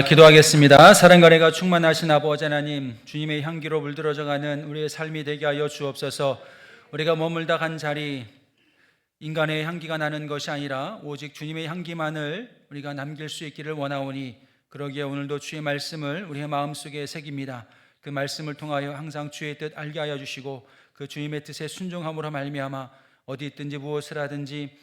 기도하겠습니다. 사랑과 은혜가 충만하신 아버지 하나님, 주님의 향기로 물들어져가는 우리의 삶이 되게 하여 주옵소서. 우리가 머물다 간 자리, 인간의 향기가 나는 것이 아니라 오직 주님의 향기만을 우리가 남길 수 있기를 원하오니, 그러기에 오늘도 주의 말씀을 우리의 마음속에 새깁니다. 그 말씀을 통하여 항상 주의 뜻 알게 하여 주시고, 그 주님의 뜻에 순종함으로 말미암아 어디 있든지 무엇을 하든지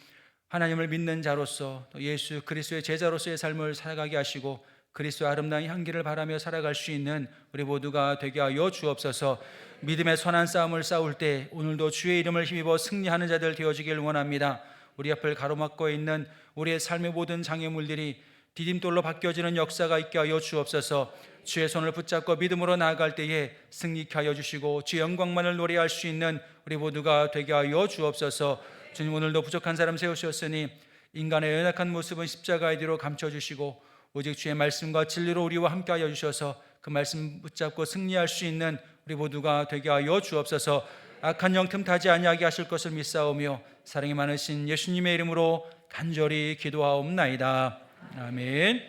하나님을 믿는 자로서, 또 예수 그리스도의 제자로서의 삶을 살아가게 하시고, 그리스도의 아름다운 향기를 바라며 살아갈 수 있는 우리 모두가 되게 하여 주옵소서. 믿음의 선한 싸움을 싸울 때 오늘도 주의 이름을 힘입어 승리하는 자들 되어지길 원합니다. 우리 앞을 가로막고 있는 우리의 삶의 모든 장애물들이 디딤돌로 바뀌어지는 역사가 있게 하여 주옵소서. 주의 손을 붙잡고 믿음으로 나아갈 때에 승리케 하여 주시고, 주의 영광만을 노래할 수 있는 우리 모두가 되게 하여 주옵소서. 주님, 오늘도 부족한 사람 세우셨으니 인간의 연약한 모습은 십자가의 뒤로 감춰주시고, 오직 주의 말씀과 진리로 우리와 함께 하여 주셔서 그 말씀 붙잡고 승리할 수 있는 우리 모두가 되게 하여 주옵소서. 악한 영 틈타지 아니하게 하실 것을 믿사오며 사랑이 많으신 예수님의 이름으로 간절히 기도하옵나이다. 아멘.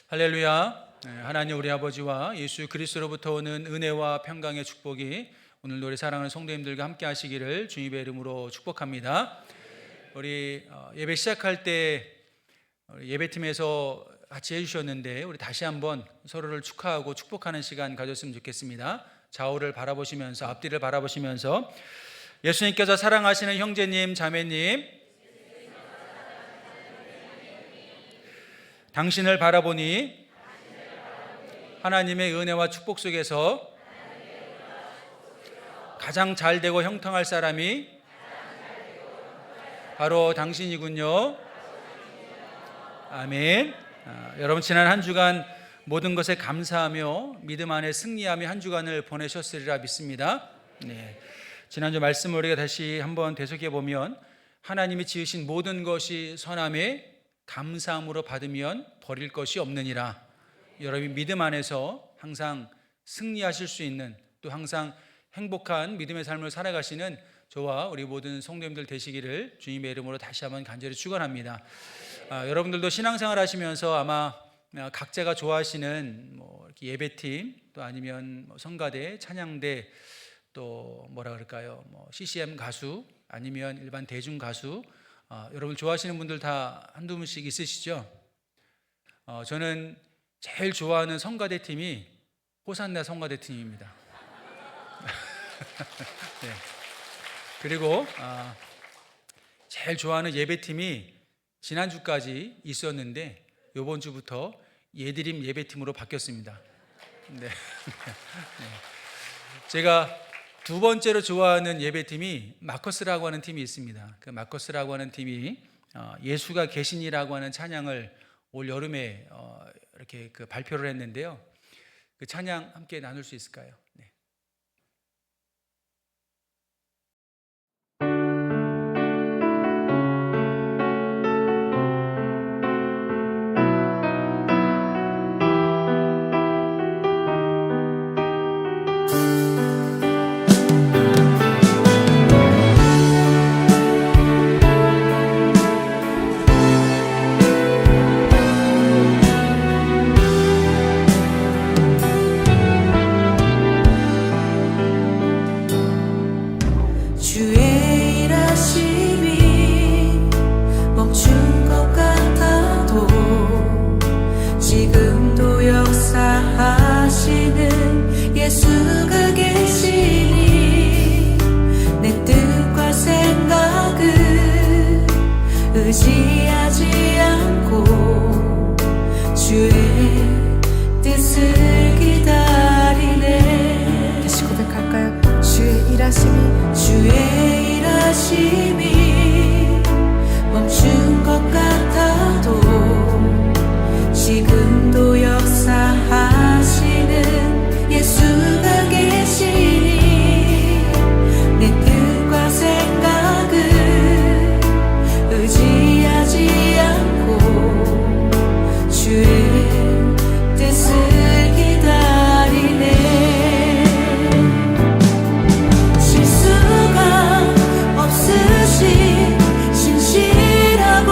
할렐루야. 하나님 우리 아버지와 예수 그리스도로부터 오는 은혜와 평강의 축복이 오늘도 우리 사랑하는 성도님들과 함께 하시기를 주님의 이름으로 축복합니다. 우리 예배 시작할 때 예배팀에서 같이 해주셨는데, 우리 다시 한번 서로를 축하하고 축복하는 시간 가졌으면 좋겠습니다. 좌우를 바라보시면서, 앞뒤를 바라보시면서 예수님께서 사랑하시는 형제님, 자매님, 당신을 바라보니 하나님의 은혜와 축복 속에서 가장 잘 되고 형통할 사람이 바로 당신이군요. 아멘. 여러분, 지난 한 주간 모든 것에 감사하며 믿음 안에 승리하며 한 주간을 보내셨으리라 믿습니다. 지난주 말씀을 우리가 다시 한번 되새겨 보면, 하나님이 지으신 모든 것이 선함에 감사함으로 받으면 버릴 것이 없느니라. 여러분이 믿음 안에서 항상 승리하실 수 있는, 또 항상 행복한 믿음의 삶을 살아가시는 저와 우리 모든 성도님들 되시기를 주님의 이름으로 다시 한번 간절히 축원합니다. 여러분들도 신앙생활 하시면서 아마 각자가 좋아하시는 이렇게 예배팀, 또 아니면 성가대, 찬양대, 또 뭐라 그럴까요? CCM 가수, 아니면 일반 대중 가수, 여러분 좋아하시는 분들 다 한두 분씩 있으시죠? 저는 제일 좋아하는 성가대 팀이 호산나 성가대 팀입니다. 네. 그리고 제일 좋아하는 예배팀이 지난주까지 있었는데 이번 주부터 예드림 예배팀으로 바뀌었습니다. 네. 제가 두 번째로 좋아하는 예배팀이 마커스라고 하는 팀이 있습니다. 그 마커스라고 하는 팀이 예수가 계시니라고 하는 찬양을 올 여름에 이렇게 발표를 했는데요. 그 찬양 함께 나눌 수 있을까요? 네. 의지하지 않고 주의 뜻을 기다리네. 다시 고백할까요? 주의 일하심이 멈춘 것 같아도 지금도 역사하시는 예수가 계시니 내 뜻과 생각을 의지하지 않고 주의 뜻을 기다리네. 실수가 없으신 신실하고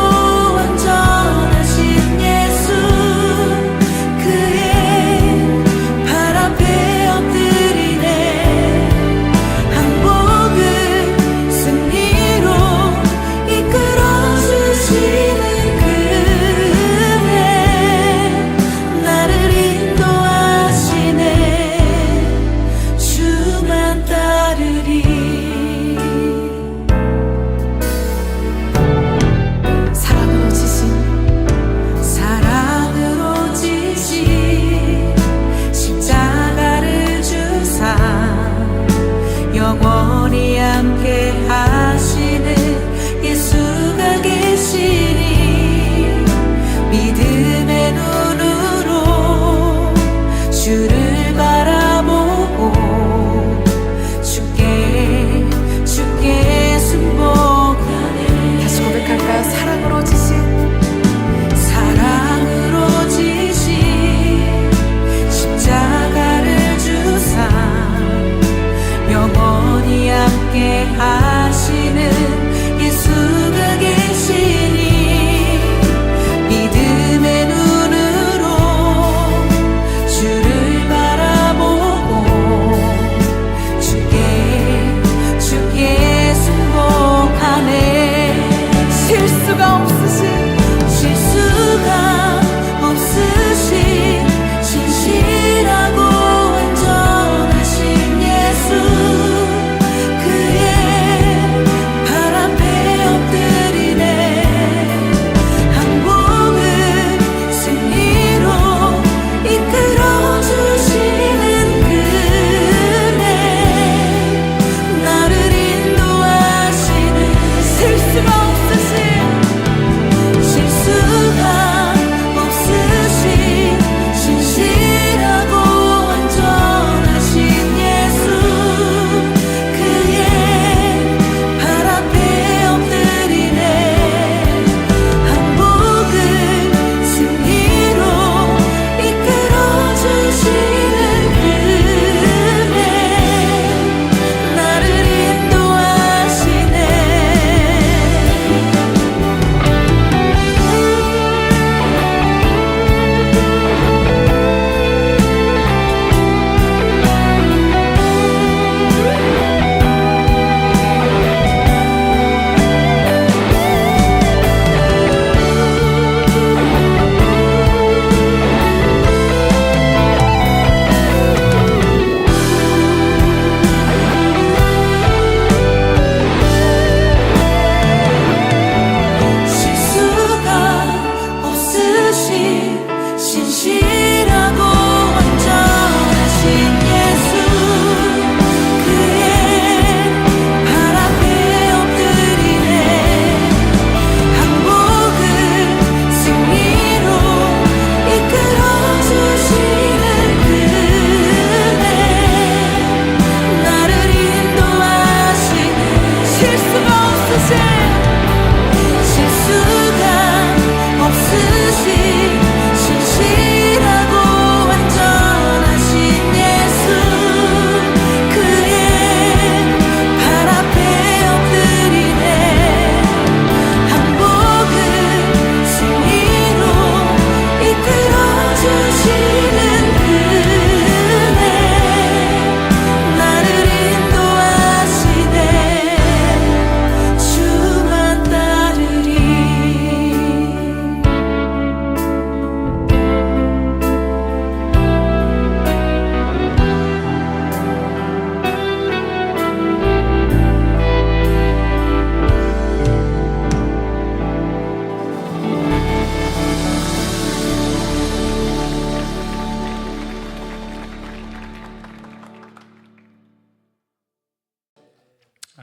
완전하신 예수,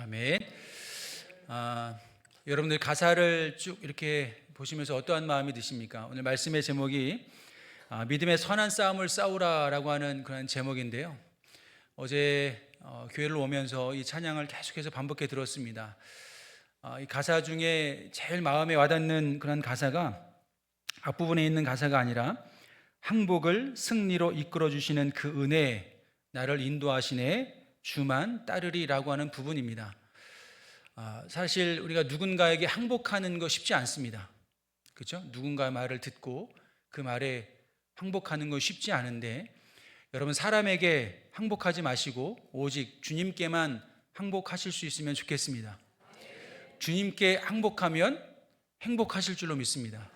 아멘. 여러분들 가사를 쭉 이렇게 보시면서 어떠한 마음이 드십니까? 오늘 말씀의 제목이 믿음의 선한 싸움을 싸우라라고 하는 그런 제목인데요. 어제 교회를 오면서 이 찬양을 계속해서 반복해 들었습니다. 이 가사 중에 제일 마음에 와닿는 그런 가사가 앞부분에 있는 가사가 아니라 항복을 승리로 이끌어 주시는 그 은혜 나를 인도하시네 주만 따르리라고 하는 부분입니다. 사실 우리가 누군가에게 항복하는 거 쉽지 않습니다. 그렇죠? 누군가의 말을 듣고 그 말에 항복하는 거 쉽지 않은데 여러분 사람에게 항복하지 마시고 오직 주님께만 항복하실 수 있으면 좋겠습니다. 주님께 항복하면 행복하실 줄로 믿습니다.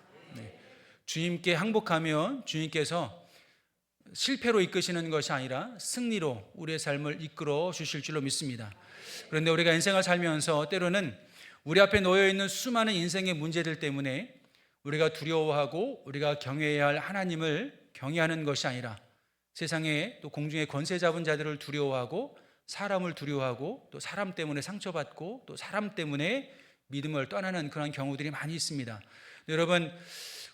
주님께 항복하면 주님께서 실패로 이끄시는 것이 아니라 승리로 우리의 삶을 이끌어 주실 줄로 믿습니다. 그런데 우리가 인생을 살면서 때로는 우리 앞에 놓여 있는 수많은 인생의 문제들 때문에 우리가 두려워하고 우리가 경외해야 할 하나님을 경외하는 것이 아니라 세상에 또 공중에 권세 잡은 자들을 두려워하고 사람을 두려워하고 또 사람 때문에 상처받고 또 사람 때문에 믿음을 떠나는 그런 경우들이 많이 있습니다. 여러분,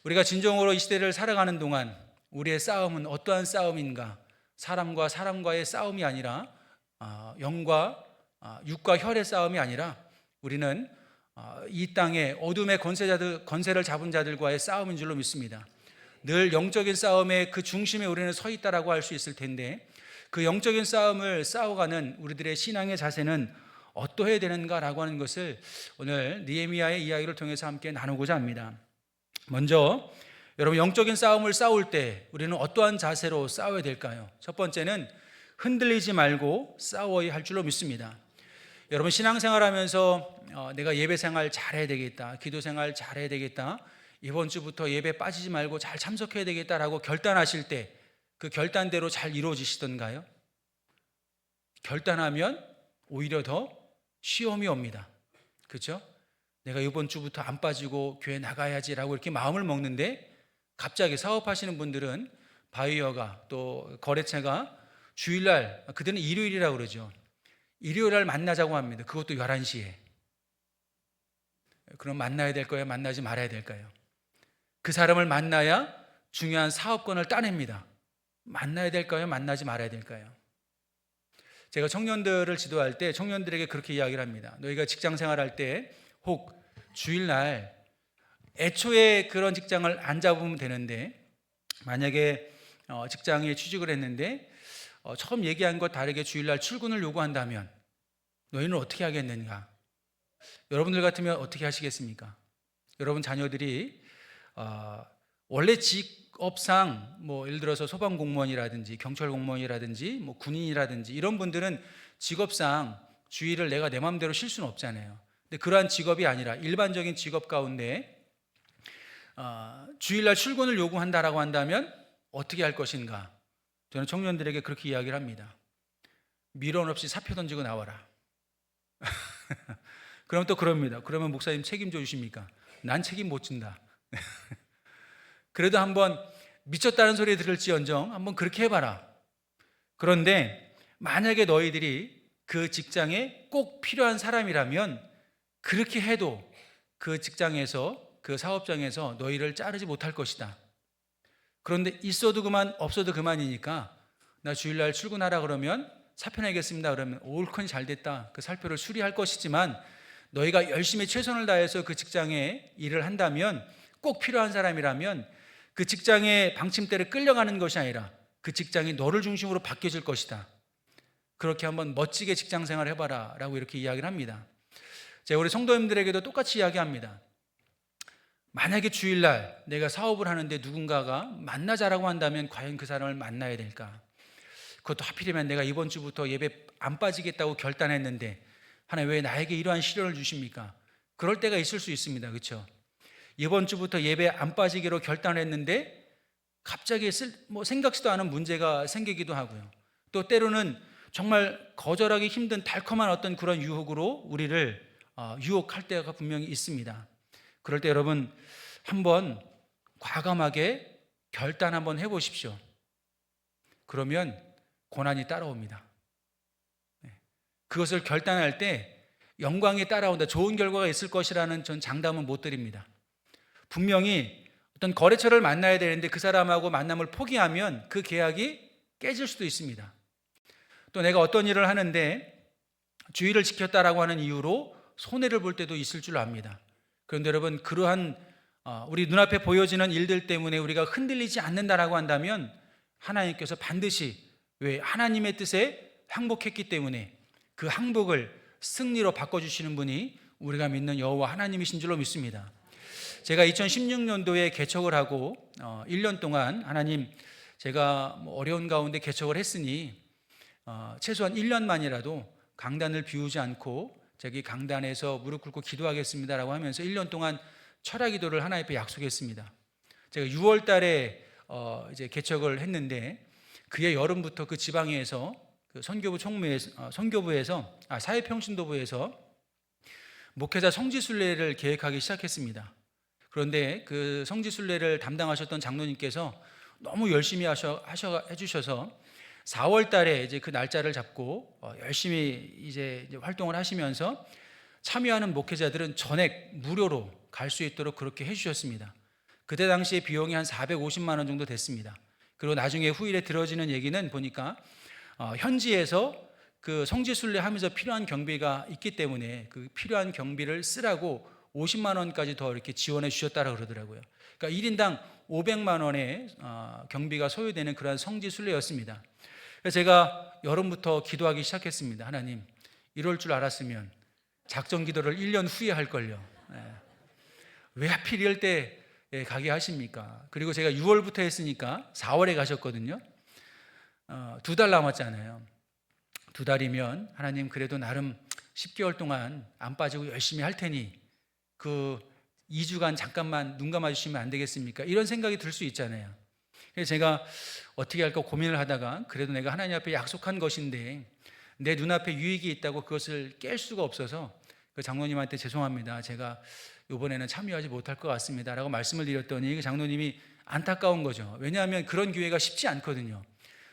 우리가 진정으로 이 시대를 살아가는 동안 우리의 싸움은 어떠한 싸움인가? 사람과 사람과의 싸움이 아니라 영과 육과 혈의 싸움이 아니라 우리는 이 땅의 어둠의 권세를 잡은 자들과의 싸움인 줄로 믿습니다. 늘 영적인 싸움의 그 중심에 우리는 서 있다라고 할 수 있을 텐데 그 영적인 싸움을 싸워가는 우리들의 신앙의 자세는 어떠해야 되는가라고 하는 것을 오늘 느헤미야의 이야기를 통해서 함께 나누고자 합니다. 먼저 여러분 영적인 싸움을 싸울 때 우리는 어떠한 자세로 싸워야 될까요? 첫 번째는 흔들리지 말고 싸워야 할 줄로 믿습니다. 여러분 신앙생활하면서 내가 예배생활 잘해야 되겠다, 기도생활 잘해야 되겠다, 이번 주부터 예배 빠지지 말고 잘 참석해야 되겠다라고 결단하실 때 그 결단대로 잘 이루어지시던가요? 결단하면 오히려 더 시험이 옵니다. 그렇죠? 내가 이번 주부터 안 빠지고 교회 나가야지라고 이렇게 마음을 먹는데 갑자기 사업하시는 분들은 바이어가 또 거래처가 주일날, 그들은 일요일이라고 그러죠. 일요일날 만나자고 합니다. 그것도 11시에. 그럼 만나야 될까요? 만나지 말아야 될까요? 그 사람을 만나야 중요한 사업권을 따냅니다. 만나야 될까요? 만나지 말아야 될까요? 제가 청년들을 지도할 때 청년들에게 그렇게 이야기를 합니다. 너희가 직장 생활할 때 혹 주일날 애초에 그런 직장을 안 잡으면 되는데 만약에 직장에 취직을 했는데 처음 얘기한 것 다르게 주일날 출근을 요구한다면 너희는 어떻게 하겠는가? 여러분들 같으면 어떻게 하시겠습니까? 여러분 자녀들이 원래 직업상 뭐 예를 들어서 소방공무원이라든지 경찰공무원이라든지 뭐 군인이라든지 이런 분들은 직업상 주일을 내가 내 마음대로 쉴 수는 없잖아요. 근데 그러한 직업이 아니라 일반적인 직업 가운데 주일날 출근을 요구한다라고 한다면 어떻게 할 것인가? 저는 청년들에게 그렇게 이야기를 합니다. 미련 없이 사표 던지고 나와라. 그럼 또 그럽니다. 그러면 목사님 책임져 주십니까? 난 책임 못 진다. 그래도 한번 미쳤다는 소리 들을지언정 한번 그렇게 해봐라. 그런데 만약에 너희들이 그 직장에 꼭 필요한 사람이라면 그렇게 해도 그 직장에서 그 사업장에서 너희를 자르지 못할 것이다. 그런데 있어도 그만 없어도 그만이니까 나 주일날 출근하라 그러면 사표 내겠습니다 그러면 옳거니 잘됐다 그 살표를 수리할 것이지만 너희가 열심히 최선을 다해서 그 직장에 일을 한다면 꼭 필요한 사람이라면 그 직장의 방침대로 끌려가는 것이 아니라 그 직장이 너를 중심으로 바뀌어질 것이다. 그렇게 한번 멋지게 직장 생활 해봐라 라고 이렇게 이야기를 합니다. 제가 우리 성도님들에게도 똑같이 이야기합니다. 만약에 주일날 내가 사업을 하는데 누군가가 만나자라고 한다면 과연 그 사람을 만나야 될까? 그것도 하필이면 내가 이번 주부터 예배 안 빠지겠다고 결단했는데 하나님 왜 나에게 이러한 시련을 주십니까? 그럴 때가 있을 수 있습니다. 그렇죠? 이번 주부터 예배 안 빠지기로 결단했는데 갑자기 생각지도 않은 문제가 생기기도 하고요. 또 때로는 정말 거절하기 힘든 달콤한 어떤 그런 유혹으로 우리를 유혹할 때가 분명히 있습니다. 그럴 때 여러분 한번 과감하게 결단 한번 해보십시오. 그러면 고난이 따라옵니다. 그것을 결단할 때 영광이 따라온다, 좋은 결과가 있을 것이라는 전 장담은 못 드립니다. 분명히 어떤 거래처를 만나야 되는데 그 사람하고 만남을 포기하면 그 계약이 깨질 수도 있습니다. 또 내가 어떤 일을 하는데 주의를 지켰다라고 하는 이유로 손해를 볼 때도 있을 줄 압니다. 그런데 여러분, 그러한 우리 눈앞에 보여지는 일들 때문에 우리가 흔들리지 않는다라고 한다면 하나님께서 반드시, 왜? 하나님의 뜻에 항복했기 때문에 그 항복을 승리로 바꿔주시는 분이 우리가 믿는 여호와 하나님이신 줄로 믿습니다. 제가 2016년도에 개척을 하고 1년 동안 하나님, 제가 어려운 가운데 개척을 했으니 최소한 1년만이라도 강단을 비우지 않고 저기 강단에서 무릎 꿇고 기도하겠습니다라고 하면서 1년 동안 철야 기도를 하나님 앞에 약속했습니다. 제가 6월 달에 이제 개척을 했는데 그해 여름부터 그 지방에서 그 선교부에서 사회평신도부에서 목회자 성지순례를 계획하기 시작했습니다. 그런데 그 성지순례를 담당하셨던 장로님께서 너무 열심히 해주셔서 4월 달에 이제 그 날짜를 잡고 열심히 이제 활동을 하시면서 참여하는 목회자들은 전액 무료로 갈 수 있도록 그렇게 해주셨습니다. 그때 당시에 비용이 한 450만 원 정도 됐습니다. 그리고 나중에 후일에 들어지는 얘기는 보니까 현지에서 그 성지순례 하면서 필요한 경비가 있기 때문에 그 필요한 경비를 쓰라고 50만 원까지 더 이렇게 지원해 주셨다고 그러더라고요. 그러니까 1인당 500만 원의 경비가 소요되는 그러한 성지순례였습니다. 그래서 제가 여름부터 기도하기 시작했습니다. 하나님, 이럴 줄 알았으면 작전 기도를 1년 후에 할 걸요. 왜 하필 이럴 때 가게 하십니까? 그리고 제가 6월부터 했으니까 4월에 가셨거든요. 2달 남았잖아요. 2달이면 하나님, 그래도 나름 10개월 동안 안 빠지고 열심히 할 테니 그 2주간 잠깐만 눈 감아주시면 안 되겠습니까? 이런 생각이 들 수 있잖아요. 그래서 제가 어떻게 할까 고민을 하다가 그래도 내가 하나님 앞에 약속한 것인데 내 눈앞에 유익이 있다고 그것을 깰 수가 없어서 그 장로님한테 죄송합니다, 제가 이번에는 참여하지 못할 것 같습니다 라고 말씀을 드렸더니 그 장로님이 안타까운 거죠. 왜냐하면 그런 기회가 쉽지 않거든요.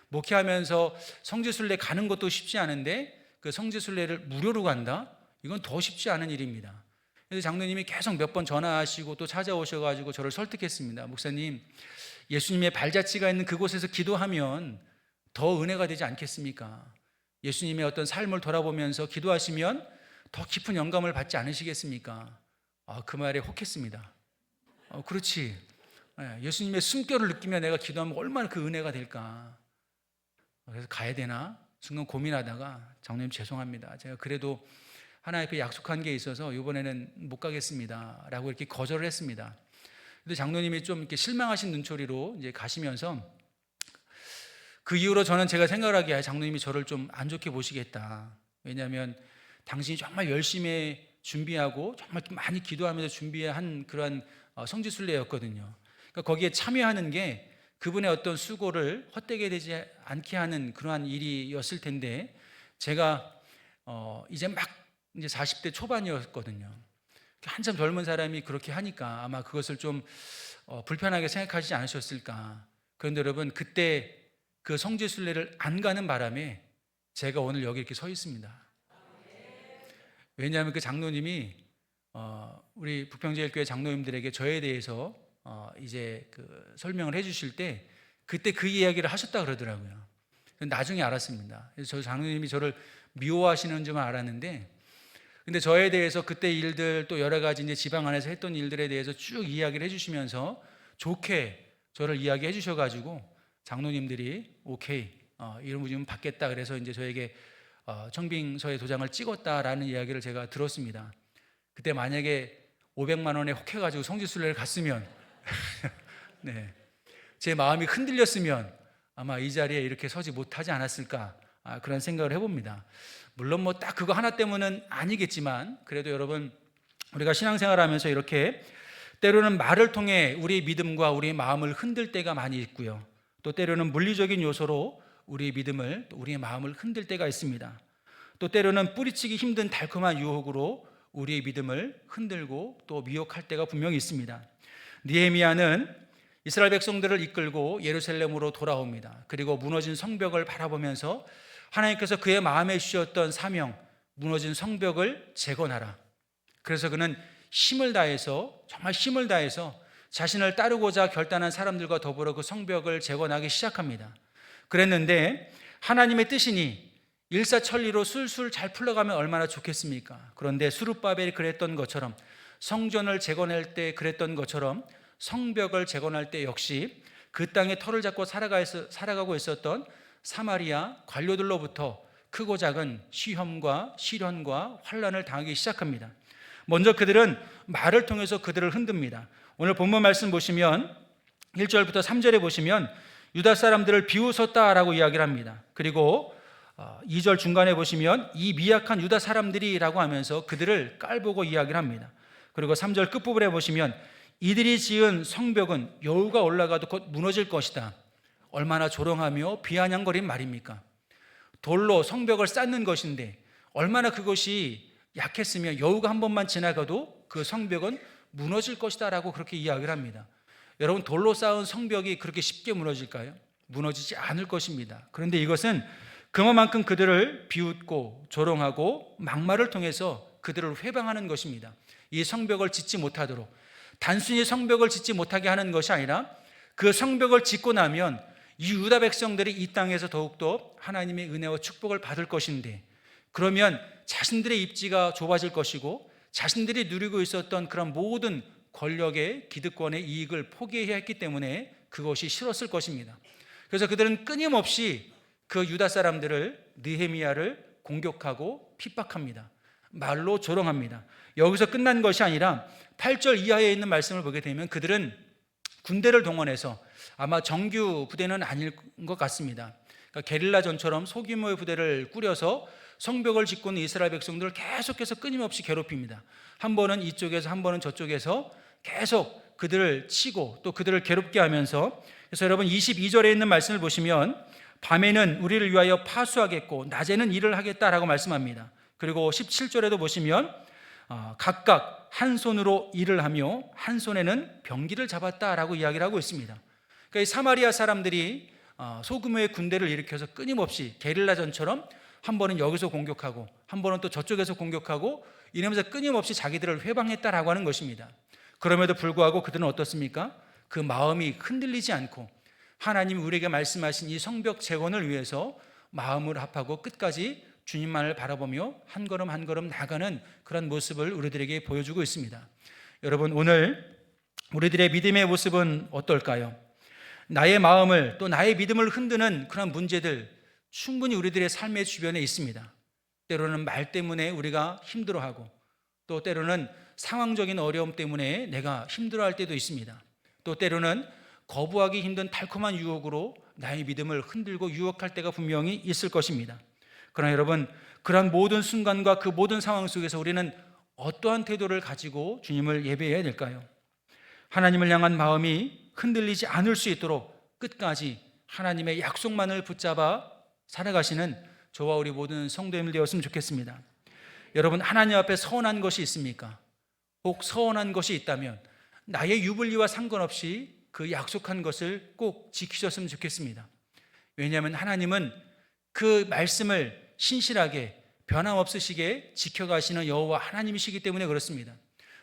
목회하면서 성지순례 가는 것도 쉽지 않은데 그 성지순례를 무료로 간다? 이건 더 쉽지 않은 일입니다. 그래서 장로님이 계속 몇 번 전화하시고 또 찾아오셔가지고 저를 설득했습니다. 목사님, 예수님의 발자취가 있는 그곳에서 기도하면 더 은혜가 되지 않겠습니까? 예수님의 어떤 삶을 돌아보면서 기도하시면 더 깊은 영감을 받지 않으시겠습니까? 그 말에 혹했습니다. 그렇지. 예수님의 숨결을 느끼며 내가 기도하면 얼마나 그 은혜가 될까. 그래서 가야 되나 순간 고민하다가 장로님 죄송합니다, 제가 그래도 하나님 앞에 약속한 게 있어서 이번에는 못 가겠습니다 라고 이렇게 거절을 했습니다. 근데 장로님이 좀 이렇게 실망하신 눈초리로 이제 가시면서 그 이후로 저는 제가 생각을 하기에 장로님이 저를 좀 안 좋게 보시겠다. 왜냐하면 당신이 정말 열심히 준비하고 정말 많이 기도하면서 준비한 그런 성지순례였거든요. 그러니까 거기에 참여하는 게 그분의 어떤 수고를 헛되게 되지 않게 하는 그러한 일이었을 텐데 제가 이제 40대 초반이었거든요. 한참 젊은 사람이 그렇게 하니까 아마 그것을 좀 불편하게 생각하지 않으셨을까. 그런데 여러분, 그때 그 성지순례를 안 가는 바람에 제가 오늘 여기 이렇게 서 있습니다. 왜냐하면 그 장로님이 우리 북평제일교회 장로님들에게 저에 대해서 이제 그 설명을 해주실 때 그때 그 이야기를 하셨다 그러더라고요. 나중에 알았습니다. 그래서 저 장로님이 저를 미워하시는 줄만 알았는데, 근데 저에 대해서 그때 일들 또 여러 가지 이제 지방 안에서 했던 일들에 대해서 쭉 이야기를 해주시면서 좋게 저를 이야기해 주셔가지고 장로님들이 오케이, 이런 분 좀 받겠다 그래서 이제 저에게 청빙서에 도장을 찍었다라는 이야기를 제가 들었습니다. 그때 만약에 500만 원에 혹해가지고 성지순례를 갔으면 네, 제 마음이 흔들렸으면 아마 이 자리에 이렇게 서지 못하지 않았을까, 그런 생각을 해봅니다. 물론 뭐 딱 그거 하나 때문은 아니겠지만 그래도 여러분, 우리가 신앙생활하면서 이렇게 때로는 말을 통해 우리 믿음과 우리 마음을 흔들 때가 많이 있고요, 또 때로는 물리적인 요소로 우리 믿음을, 또 우리의 마음을 흔들 때가 있습니다. 또 때로는 뿌리치기 힘든 달콤한 유혹으로 우리의 믿음을 흔들고 또 미혹할 때가 분명히 있습니다. 느헤미야는 이스라엘 백성들을 이끌고 예루살렘으로 돌아옵니다. 그리고 무너진 성벽을 바라보면서 하나님께서 그의 마음에 주셨던 사명, 무너진 성벽을 재건하라. 그래서 그는 힘을 다해서, 정말 힘을 다해서 자신을 따르고자 결단한 사람들과 더불어 그 성벽을 재건하기 시작합니다. 그랬는데 하나님의 뜻이니 일사천리로 술술 잘 풀러가면 얼마나 좋겠습니까? 그런데 수룹바벨이 그랬던 것처럼, 성전을 재건할 때 그랬던 것처럼 성벽을 재건할 때 역시 그 땅에 터를 잡고 살아가고 있었던 사마리아 관료들로부터 크고 작은 시험과 시련과 환난을 당하기 시작합니다. 먼저 그들은 말을 통해서 그들을 흔듭니다. 오늘 본문 말씀 보시면 1절부터 3절에 보시면 유다 사람들을 비웃었다라고 이야기를 합니다. 그리고 2절 중간에 보시면 이 미약한 유다 사람들이라고 하면서 그들을 깔보고 이야기를 합니다. 그리고 3절 끝부분에 보시면 이들이 지은 성벽은 여우가 올라가도 곧 무너질 것이다. 얼마나 조롱하며 비아냥거린 말입니까? 돌로 성벽을 쌓는 것인데 얼마나 그것이 약했으면 여우가 한 번만 지나가도 그 성벽은 무너질 것이다 라고 그렇게 이야기를 합니다. 여러분, 돌로 쌓은 성벽이 그렇게 쉽게 무너질까요? 무너지지 않을 것입니다. 그런데 이것은 그만큼 그들을 비웃고 조롱하고 막말을 통해서 그들을 회방하는 것입니다. 이 성벽을 짓지 못하도록, 단순히 성벽을 짓지 못하게 하는 것이 아니라 그 성벽을 짓고 나면 이 유다 백성들이 이 땅에서 더욱더 하나님의 은혜와 축복을 받을 것인데, 그러면 자신들의 입지가 좁아질 것이고 자신들이 누리고 있었던 그런 모든 권력의 기득권의 이익을 포기해야 했기 때문에 그것이 싫었을 것입니다. 그래서 그들은 끊임없이 그 유다 사람들을, 느헤미야를 공격하고 핍박합니다. 말로 조롱합니다. 여기서 끝난 것이 아니라 8절 이하에 있는 말씀을 보게 되면 그들은 군대를 동원해서, 아마 정규 부대는 아닐 것 같습니다, 그러니까 게릴라전처럼 소규모의 부대를 꾸려서 성벽을 짓고 있는 이스라엘 백성들을 계속해서 끊임없이 괴롭힙니다. 한 번은 이쪽에서 한 번은 저쪽에서 계속 그들을 치고 또 그들을 괴롭게 하면서, 그래서 여러분 22절에 있는 말씀을 보시면 밤에는 우리를 위하여 파수하겠고 낮에는 일을 하겠다라고 말씀합니다. 그리고 17절에도 보시면 각각 한 손으로 일을 하며 한 손에는 병기를 잡았다라고 이야기를 하고 있습니다. 그러니까 이 사마리아 사람들이 소규모의 군대를 일으켜서 끊임없이 게릴라전처럼 한 번은 여기서 공격하고 한 번은 또 저쪽에서 공격하고 이러면서 끊임없이 자기들을 회방했다라고 하는 것입니다. 그럼에도 불구하고 그들은 어떻습니까? 그 마음이 흔들리지 않고 하나님이 우리에게 말씀하신 이 성벽 재건을 위해서 마음을 합하고 끝까지 주님만을 바라보며 한 걸음 한 걸음 나가는 그런 모습을 우리들에게 보여주고 있습니다. 여러분, 오늘 우리들의 믿음의 모습은 어떨까요? 나의 마음을 또 나의 믿음을 흔드는 그런 문제들 충분히 우리들의 삶의 주변에 있습니다. 때로는 말 때문에 우리가 힘들어하고 또 때로는 상황적인 어려움 때문에 내가 힘들어할 때도 있습니다. 또 때로는 거부하기 힘든 달콤한 유혹으로 나의 믿음을 흔들고 유혹할 때가 분명히 있을 것입니다. 그러나 여러분, 그런 모든 순간과 그 모든 상황 속에서 우리는 어떠한 태도를 가지고 주님을 예배해야 될까요? 하나님을 향한 마음이 흔들리지 않을 수 있도록 끝까지 하나님의 약속만을 붙잡아 살아가시는 저와 우리 모든 성도님들 되었으면 좋겠습니다. 여러분, 하나님 앞에 서운한 것이 있습니까? 혹 서운한 것이 있다면 나의 유불리와 상관없이 그 약속한 것을 꼭 지키셨으면 좋겠습니다. 왜냐하면 하나님은 그 말씀을 신실하게 변함없으시게 지켜가시는 여호와 하나님이시기 때문에 그렇습니다.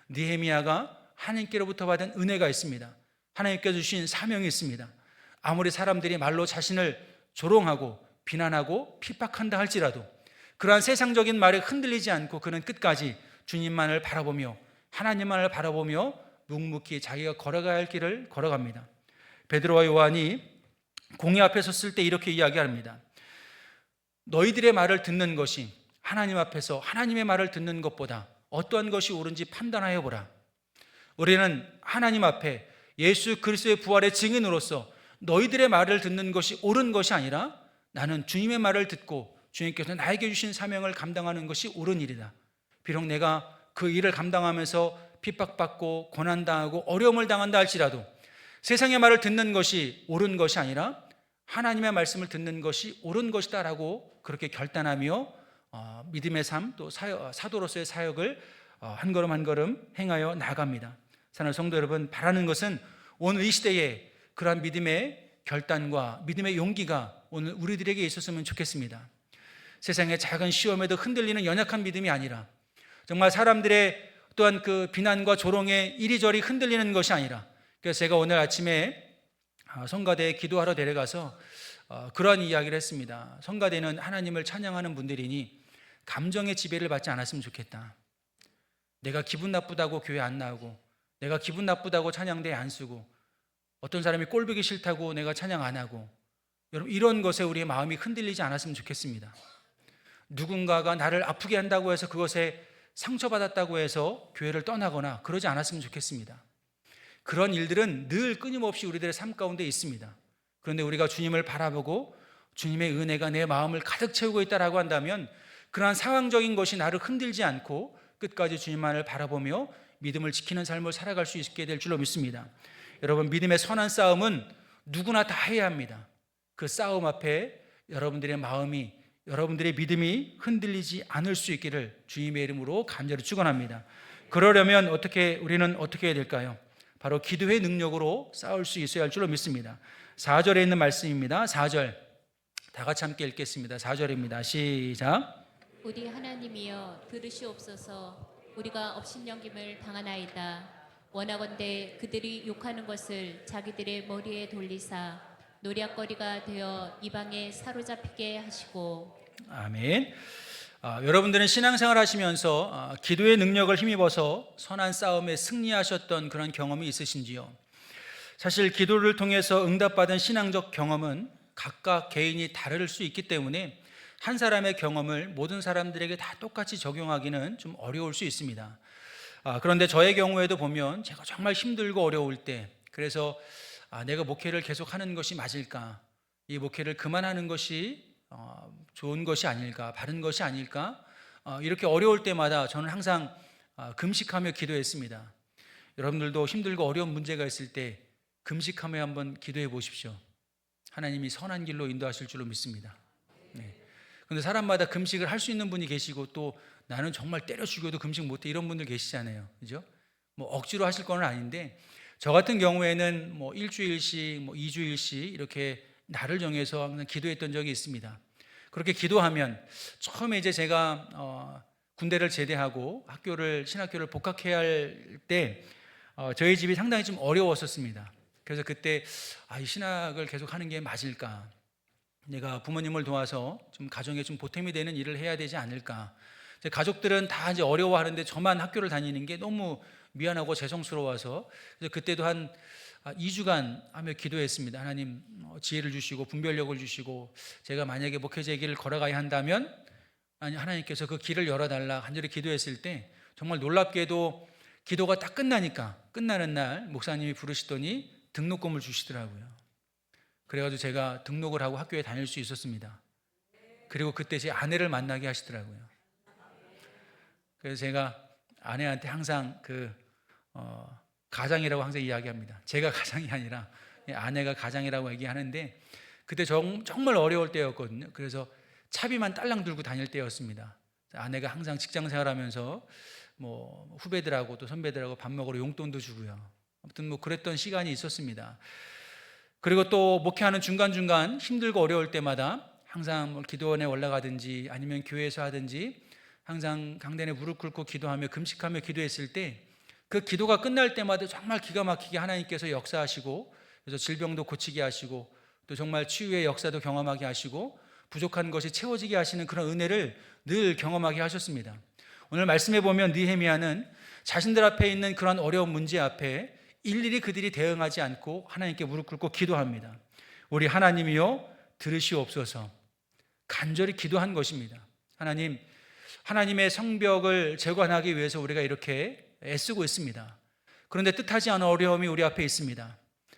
느헤미야가 하나님께로부터 받은 은혜가 있습니다. 하나님께서 주신 사명이 있습니다. 아무리 사람들이 말로 자신을 조롱하고 비난하고 핍박한다 할지라도 그러한 세상적인 말에 흔들리지 않고 그는 끝까지 주님만을 바라보며 하나님만을 바라보며 묵묵히 자기가 걸어가야 할 길을 걸어갑니다. 베드로와 요한이 공회 앞에 섰을 때 이렇게 이야기합니다. 너희들의 말을 듣는 것이 하나님 앞에서 하나님의 말을 듣는 것보다 어떠한 것이 옳은지 판단하여 보라. 우리는 하나님 앞에 예수 그리스도의 부활의 증인으로서 너희들의 말을 듣는 것이 옳은 것이 아니라 나는 주님의 말을 듣고 주님께서 나에게 주신 사명을 감당하는 것이 옳은 일이다. 비록 내가 그 일을 감당하면서 핍박받고 고난당하고 어려움을 당한다 할지라도 세상의 말을 듣는 것이 옳은 것이 아니라 하나님의 말씀을 듣는 것이 옳은 것이다 라고 그렇게 결단하며 믿음의 삶 또 사도로서의 사역을 한 걸음 한 걸음 행하여 나갑니다. 사랑하는 성도 여러분, 바라는 것은 오늘 이 시대에 그러한 믿음의 결단과 믿음의 용기가 오늘 우리들에게 있었으면 좋겠습니다. 세상의 작은 시험에도 흔들리는 연약한 믿음이 아니라 정말 사람들의 또한 그 비난과 조롱에 이리저리 흔들리는 것이 아니라, 그래서 제가 오늘 아침에 성가대에 기도하러 데려가서 그러한 이야기를 했습니다. 성가대는 하나님을 찬양하는 분들이니 감정의 지배를 받지 않았으면 좋겠다. 내가 기분 나쁘다고 교회 안 나오고, 내가 기분 나쁘다고 찬양대에 안 쓰고, 어떤 사람이 꼴보기 싫다고 내가 찬양 안 하고, 여러분 이런 것에 우리의 마음이 흔들리지 않았으면 좋겠습니다. 누군가가 나를 아프게 한다고 해서 그것에 상처받았다고 해서 교회를 떠나거나 그러지 않았으면 좋겠습니다. 그런 일들은 늘 끊임없이 우리들의 삶 가운데 있습니다. 그런데 우리가 주님을 바라보고 주님의 은혜가 내 마음을 가득 채우고 있다라고 한다면 그러한 상황적인 것이 나를 흔들지 않고 끝까지 주님만을 바라보며 믿음을 지키는 삶을 살아갈 수 있게 될 줄로 믿습니다. 여러분, 믿음의 선한 싸움은 누구나 다 해야 합니다. 그 싸움 앞에 여러분들의 마음이, 여러분들의 믿음이 흔들리지 않을 수 있기를 주님의 이름으로 간절히 축원합니다. 그러려면 우리는 어떻게 해야 될까요? 바로 기도의 능력으로 싸울 수 있어야 할 줄로 믿습니다. 4절에 있는 말씀입니다. 4절 다 같이 함께 읽겠습니다. 4절입니다. 시작. 우리 하나님이여 들으시옵소서. 우리가 업신여김을 당하나이다. 원하건대 그들이 욕하는 것을 자기들의 머리에 돌리사 노략거리가 되어 이방에 사로잡히게 하시고. 아멘. 여러분들은 신앙생활 하시면서 기도의 능력을 힘입어서 선한 싸움에 승리하셨던 그런 경험이 있으신지요? 사실 기도를 통해서 응답받은 신앙적 경험은 각각 개인이 다를 수 있기 때문에 한 사람의 경험을 모든 사람들에게 다 똑같이 적용하기는 좀 어려울 수 있습니다. 그런데 저의 경우에도 보면 제가 정말 힘들고 어려울 때, 그래서 내가 목회를 계속하는 것이 맞을까? 이 목회를 그만하는 것이 좋은 것이 아닐까? 바른 것이 아닐까? 이렇게 어려울 때마다 저는 항상 금식하며 기도했습니다. 여러분들도 힘들고 어려운 문제가 있을 때 금식하며 한번 기도해 보십시오. 하나님이 선한 길로 인도하실 줄로 믿습니다. 네. 그런데 사람마다 금식을 할 수 있는 분이 계시고 또 나는 정말 때려 죽여도 금식 못해 이런 분들 계시잖아요. 그죠? 뭐 억지로 하실 건 아닌데 저 같은 경우에는 뭐 일주일씩, 뭐 2주일씩 이렇게 날을 정해서 항상 기도했던 적이 있습니다. 그렇게 기도하면 처음에 이제 제가 군대를 제대하고 신학교를 복학해야 할 때 저희 집이 상당히 좀 어려웠었습니다. 그래서 그때 이 신학을 계속 하는 게 맞을까? 내가 부모님을 도와서 좀 가정에 좀 보탬이 되는 일을 해야 되지 않을까? 제 가족들은 다 이제 어려워하는데 저만 학교를 다니는 게 너무 미안하고 죄송스러워서 그래서 그때도 한 2주간 하며 기도했습니다. 하나님 지혜를 주시고 분별력을 주시고 제가 만약에 목회자의 길을 걸어가야 한다면 하나님께서 그 길을 열어달라 간절히 기도했을 때 정말 놀랍게도 기도가 딱 끝나는 날 목사님이 부르시더니 등록금을 주시더라고요. 그래가지고 제가 등록을 하고 학교에 다닐 수 있었습니다. 그리고 그때 제 아내를 만나게 하시더라고요. 그래서 제가 아내한테 항상 가장이라고 항상 이야기합니다. 제가 가장이 아니라 아내가 가장이라고 얘기하는데 그때 정말 어려울 때였거든요. 그래서 차비만 딸랑 들고 다닐 때였습니다. 아내가 항상 직장 생활하면서 뭐 후배들하고 또 선배들하고 밥 먹으러 용돈도 주고요. 아무튼 뭐 그랬던 시간이 있었습니다. 그리고 또 목회하는 중간중간 힘들고 어려울 때마다 항상 뭐 기도원에 올라가든지 아니면 교회에서 하든지 항상 강단에 무릎 꿇고 기도하며 금식하며 기도했을 때 그 기도가 끝날 때마다 정말 기가 막히게 하나님께서 역사하시고 그래서 질병도 고치게 하시고 또 정말 치유의 역사도 경험하게 하시고 부족한 것이 채워지게 하시는 그런 은혜를 늘 경험하게 하셨습니다. 오늘 말씀해 보면 느헤미야는 자신들 앞에 있는 그런 어려운 문제 앞에 일일이 그들이 대응하지 않고 하나님께 무릎 꿇고 기도합니다. 우리 하나님이여 들으시옵소서. 간절히 기도한 것입니다. 하나님의 성벽을 재건하기 위해서 우리가 이렇게 애쓰고 있습니다. 그런데 뜻하지 않은 어려움이 우리 앞에 있습니다.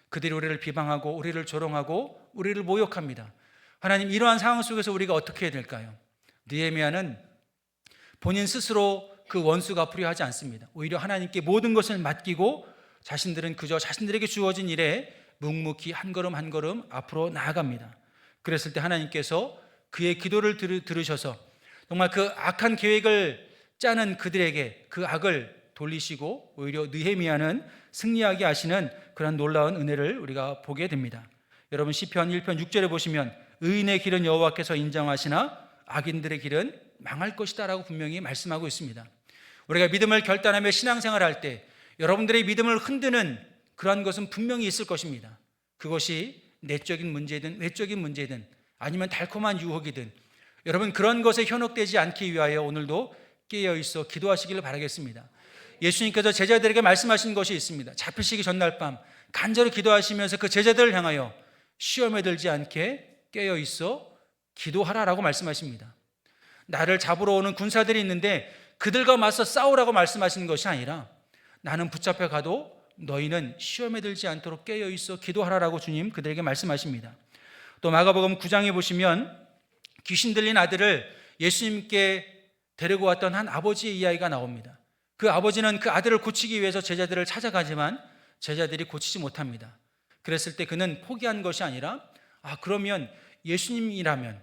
그들이 우리를 비방하고 우리를 조롱하고 우리를 모욕합니다. 하나님, 이러한 상황 속에서 우리가 어떻게 해야 될까요? 느헤미야는 본인 스스로 그 원수 갚으려 하지 않습니다. 오히려 하나님께 모든 것을 맡기고 자신들은 그저 자신들에게 주어진 일에 묵묵히 한 걸음 한 걸음 앞으로 나아갑니다. 그랬을 때 하나님께서 그의 기도를 들으셔서 정말 그 악한 계획을 짜는 그들에게 그 악을 돌리시고 오히려 느헤미야는 승리하게 하시는 그런 놀라운 은혜를 우리가 보게 됩니다. 여러분 시편 1편 6절에 보시면 의인의 길은 여호와께서 인정하시나 악인들의 길은 망할 것이다 라고 분명히 말씀하고 있습니다. 우리가 믿음을 결단하며 신앙생활할 때 여러분들의 믿음을 흔드는 그러한 것은 분명히 있을 것입니다. 그것이 내적인 문제든 외적인 문제든 아니면 달콤한 유혹이든 여러분 그런 것에 현혹되지 않기 위하여 오늘도 깨어있어 기도하시기를 바라겠습니다. 예수님께서 제자들에게 말씀하신 것이 있습니다. 잡히시기 전날 밤 간절히 기도하시면서 그 제자들을 향하여 시험에 들지 않게 깨어있어 기도하라라고 말씀하십니다. 나를 잡으러 오는 군사들이 있는데 그들과 맞서 싸우라고 말씀하시는 것이 아니라 나는 붙잡혀 가도 너희는 시험에 들지 않도록 깨어있어 기도하라라고 주님 그들에게 말씀하십니다. 또 마가복음 9장에 보시면 귀신 들린 아들을 예수님께 데리고 왔던 한 아버지의 이야기가 나옵니다. 그 아버지는 그 아들을 고치기 위해서 제자들을 찾아가지만 제자들이 고치지 못합니다. 그랬을 때 그는 포기한 것이 아니라 그러면 예수님이라면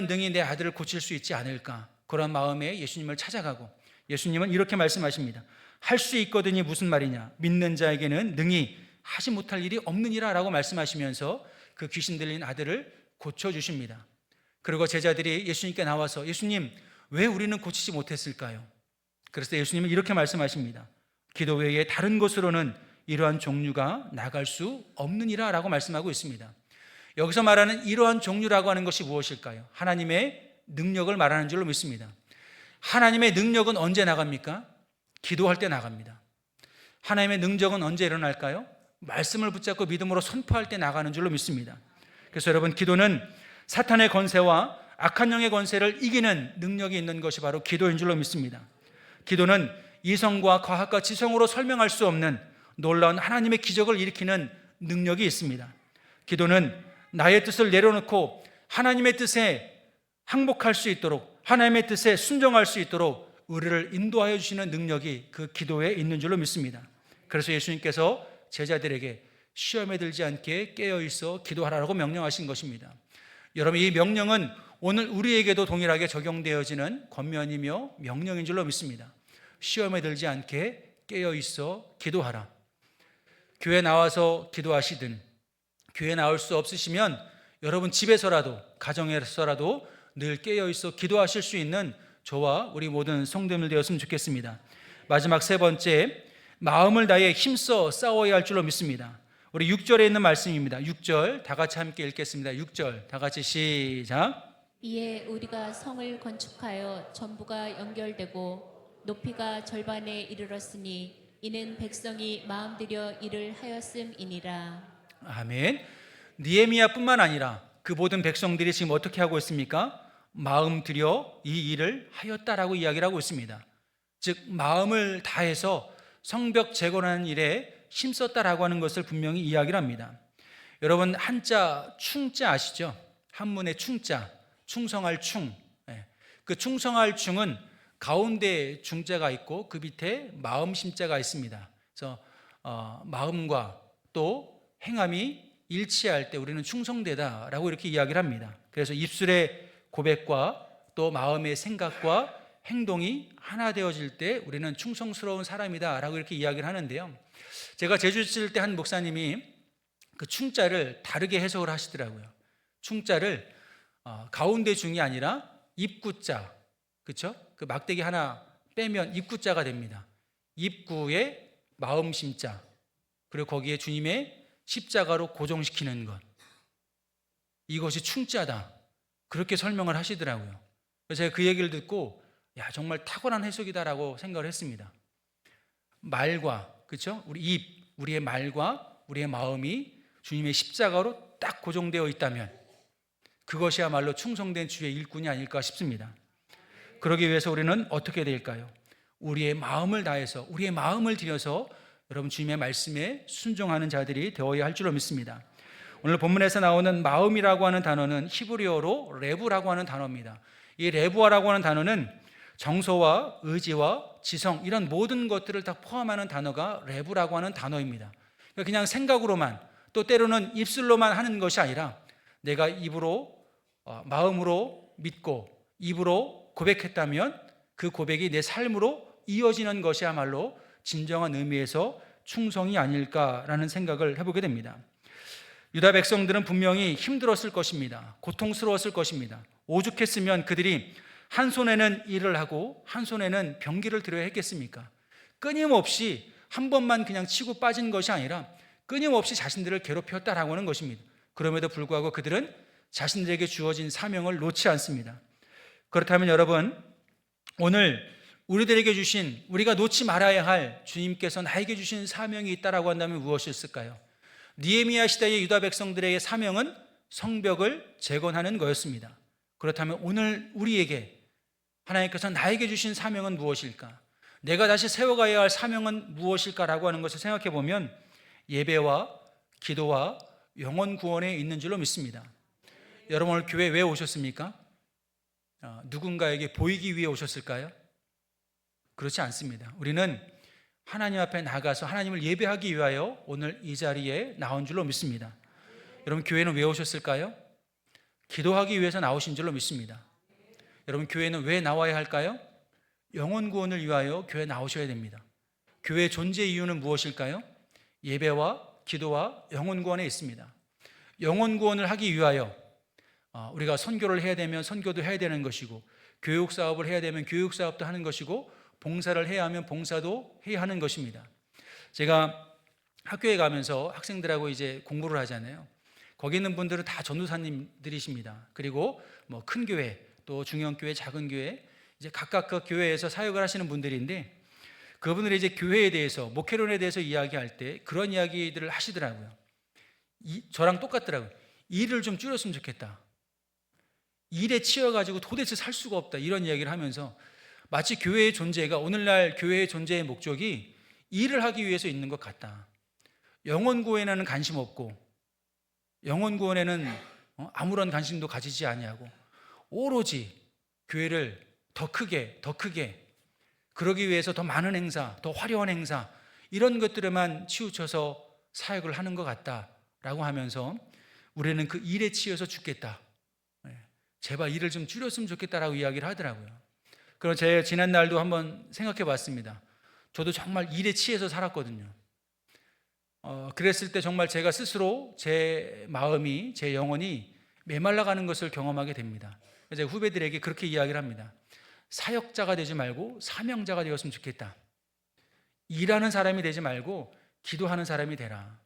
능히 내 아들을 고칠 수 있지 않을까, 그런 마음에 예수님을 찾아가고 예수님은 이렇게 말씀하십니다. 할 수 있거든이 무슨 말이냐, 믿는 자에게는 능히 하지 못할 일이 없느니라 라고 말씀하시면서 그 귀신 들린 아들을 고쳐주십니다. 그리고 제자들이 예수님께 나와서 예수님 왜 우리는 고치지 못했을까요? 그래서 예수님은 이렇게 말씀하십니다. 기도 외에 다른 곳으로는 이러한 종류가 나갈 수 없느니라 라고 말씀하고 있습니다. 여기서 말하는 이러한 종류라고 하는 것이 무엇일까요? 하나님의 능력을 말하는 줄로 믿습니다. 하나님의 능력은 언제 나갑니까? 기도할 때 나갑니다. 하나님의 능력은 언제 일어날까요? 말씀을 붙잡고 믿음으로 선포할 때 나가는 줄로 믿습니다. 그래서 여러분 기도는 사탄의 권세와 악한 영의 권세를 이기는 능력이 있는 것이 바로 기도인 줄로 믿습니다. 기도는 이성과 과학과 지성으로 설명할 수 없는 놀라운 하나님의 기적을 일으키는 능력이 있습니다. 기도는 나의 뜻을 내려놓고 하나님의 뜻에 항복할 수 있도록, 하나님의 뜻에 순종할 수 있도록 우리를 인도하여 주시는 능력이 그 기도에 있는 줄로 믿습니다. 그래서 예수님께서 제자들에게 시험에 들지 않게 깨어있어 기도하라고 명령하신 것입니다. 여러분 이 명령은 오늘 우리에게도 동일하게 적용되어지는 권면이며 명령인 줄로 믿습니다. 시험에 들지 않게 깨어있어 기도하라. 교회 나와서 기도하시든 교회 나올 수 없으시면 여러분 집에서라도 가정에서라도 늘 깨어있어 기도하실 수 있는 저와 우리 모든 성도들 되었으면 좋겠습니다. 마지막 세 번째, 마음을 다해 힘써 싸워야 할 줄로 믿습니다. 우리 6절에 있는 말씀입니다. 6절 다 같이 함께 읽겠습니다. 6절 다 같이 시작. 이에 우리가 성을 건축하여 전부가 연결되고 높이가 절반에 이르렀으니 이는 백성이 마음들여 일을 하였음이니라. 아멘. 느헤미야뿐만 아니라 그 모든 백성들이 지금 어떻게 하고 있습니까? 마음 들여 이 일을 하였다라고 이야기를 하고 있습니다. 즉 마음을 다해서 성벽 재건하는 일에 힘썼다라고 하는 것을 분명히 이야기를 합니다. 여러분 한자 충자 아시죠? 한문의 충자, 충성할 충. 그 충성할 충은 가운데 중자가 있고 그 밑에 마음 심자가 있습니다. 그래서 마음과 또 행함이 일치할 때 우리는 충성되다라고 이렇게 이야기를 합니다. 그래서 입술의 고백과 또 마음의 생각과 행동이 하나 되어질 때 우리는 충성스러운 사람이다라고 이렇게 이야기를 하는데요. 제가 제주 있을 때 한 목사님이 그 충자를 다르게 해석을 하시더라고요. 충자를 가운데 중이 아니라 입구자, 그렇죠? 그 막대기 하나 빼면 입구자가 됩니다. 입구에 마음 심자, 그리고 거기에 주님의 십자가로 고정시키는 것, 이것이 충자다, 그렇게 설명을 하시더라고요. 그래서 제가 그 얘기를 듣고 정말 탁월한 해석이다라고 생각을 했습니다. 말과, 그렇죠? 우리 입, 우리의 말과 우리의 마음이 주님의 십자가로 딱 고정되어 있다면 그것이야말로 충성된 주의 일꾼이 아닐까 싶습니다. 그러기 위해서 우리는 어떻게 될까요? 우리의 마음을 다해서, 우리의 마음을 들여서 여러분 주님의 말씀에 순종하는 자들이 되어야 할 줄로 믿습니다. 오늘 본문에서 나오는 마음이라고 하는 단어는 히브리어로 레부라고 하는 단어입니다. 이 레부아라고 하는 단어는 정서와 의지와 지성, 이런 모든 것들을 다 포함하는 단어가 레부라고 하는 단어입니다. 그냥 생각으로만, 또 때로는 입술로만 하는 것이 아니라 내가 입으로, 마음으로 믿고 입으로 고백했다면 그 고백이 내 삶으로 이어지는 것이야말로 진정한 의미에서 충성이 아닐까라는 생각을 해보게 됩니다. 유다 백성들은 분명히 힘들었을 것입니다. 고통스러웠을 것입니다. 오죽했으면 그들이 한 손에는 일을 하고 한 손에는 병기를 들여야 했겠습니까? 끊임없이 한 번만 그냥 치고 빠진 것이 아니라 끊임없이 자신들을 괴롭혔다라고 하는 것입니다. 그럼에도 불구하고 그들은 자신들에게 주어진 사명을 놓지 않습니다. 그렇다면 여러분, 오늘 우리들에게 주신, 우리가 놓지 말아야 할 주님께서 나에게 주신 사명이 있다라고 한다면 무엇이었을까요? 느헤미야 시대의 유다 백성들의 사명은 성벽을 재건하는 거였습니다. 그렇다면 오늘 우리에게 하나님께서 나에게 주신 사명은 무엇일까? 내가 다시 세워가야 할 사명은 무엇일까라고 하는 것을 생각해 보면 예배와 기도와 영혼 구원에 있는 줄로 믿습니다. 여러분, 오늘 교회 왜 오셨습니까? 누군가에게 보이기 위해 오셨을까요? 그렇지 않습니다. 우리는 하나님 앞에 나가서 하나님을 예배하기 위하여 오늘 이 자리에 나온 줄로 믿습니다. 여러분, 교회는 왜 오셨을까요? 기도하기 위해서 나오신 줄로 믿습니다. 여러분, 교회는 왜 나와야 할까요? 영혼 구원을 위하여 교회에 나오셔야 됩니다. 교회의 존재 이유는 무엇일까요? 예배와 기도와 영혼 구원에 있습니다. 영혼 구원을 하기 위하여 우리가 선교를 해야 되면 선교도 해야 되는 것이고, 교육 사업을 해야 되면 교육 사업도 하는 것이고, 봉사를 해야 하면 봉사도 해야 하는 것입니다. 제가 학교에 가면서 학생들하고 이제 공부를 하잖아요. 거기 있는 분들은 다 전도사님들이십니다. 그리고 뭐 큰 교회, 또 중형 교회, 작은 교회, 이제 각각 그 교회에서 사역을 하시는 분들인데, 그분들이 이제 교회에 대해서, 목회론에 대해서 이야기할 때 그런 이야기들을 하시더라고요. 저랑 똑같더라고요. 일을 좀 줄였으면 좋겠다. 일에 치여가지고 도대체 살 수가 없다. 이런 이야기를 하면서 마치 교회의 존재가, 오늘날 교회의 존재의 목적이 일을 하기 위해서 있는 것 같다. 영혼 구원에는 관심 없고, 영혼 구원에는 아무런 관심도 가지지 아니하고, 오로지 교회를 더 크게 그러기 위해서 더 많은 행사, 더 화려한 행사, 이런 것들에만 치우쳐서 사역을 하는 것 같다라고 하면서 우리는 그 일에 치여서 죽겠다. 제발 일을 좀 줄였으면 좋겠다라고 이야기를 하더라고요. 그럼 제가 지난 날도 한번 생각해 봤습니다. 저도 정말 일에 치여서 살았거든요. 그랬을 때 정말 제가 스스로 제 마음이, 제 영혼이 메말라가는 것을 경험하게 됩니다. 제가 후배들에게 그렇게 이야기를 합니다. 사역자가 되지 말고 사명자가 되었으면 좋겠다. 일하는 사람이 되지 말고 기도하는 사람이 되라.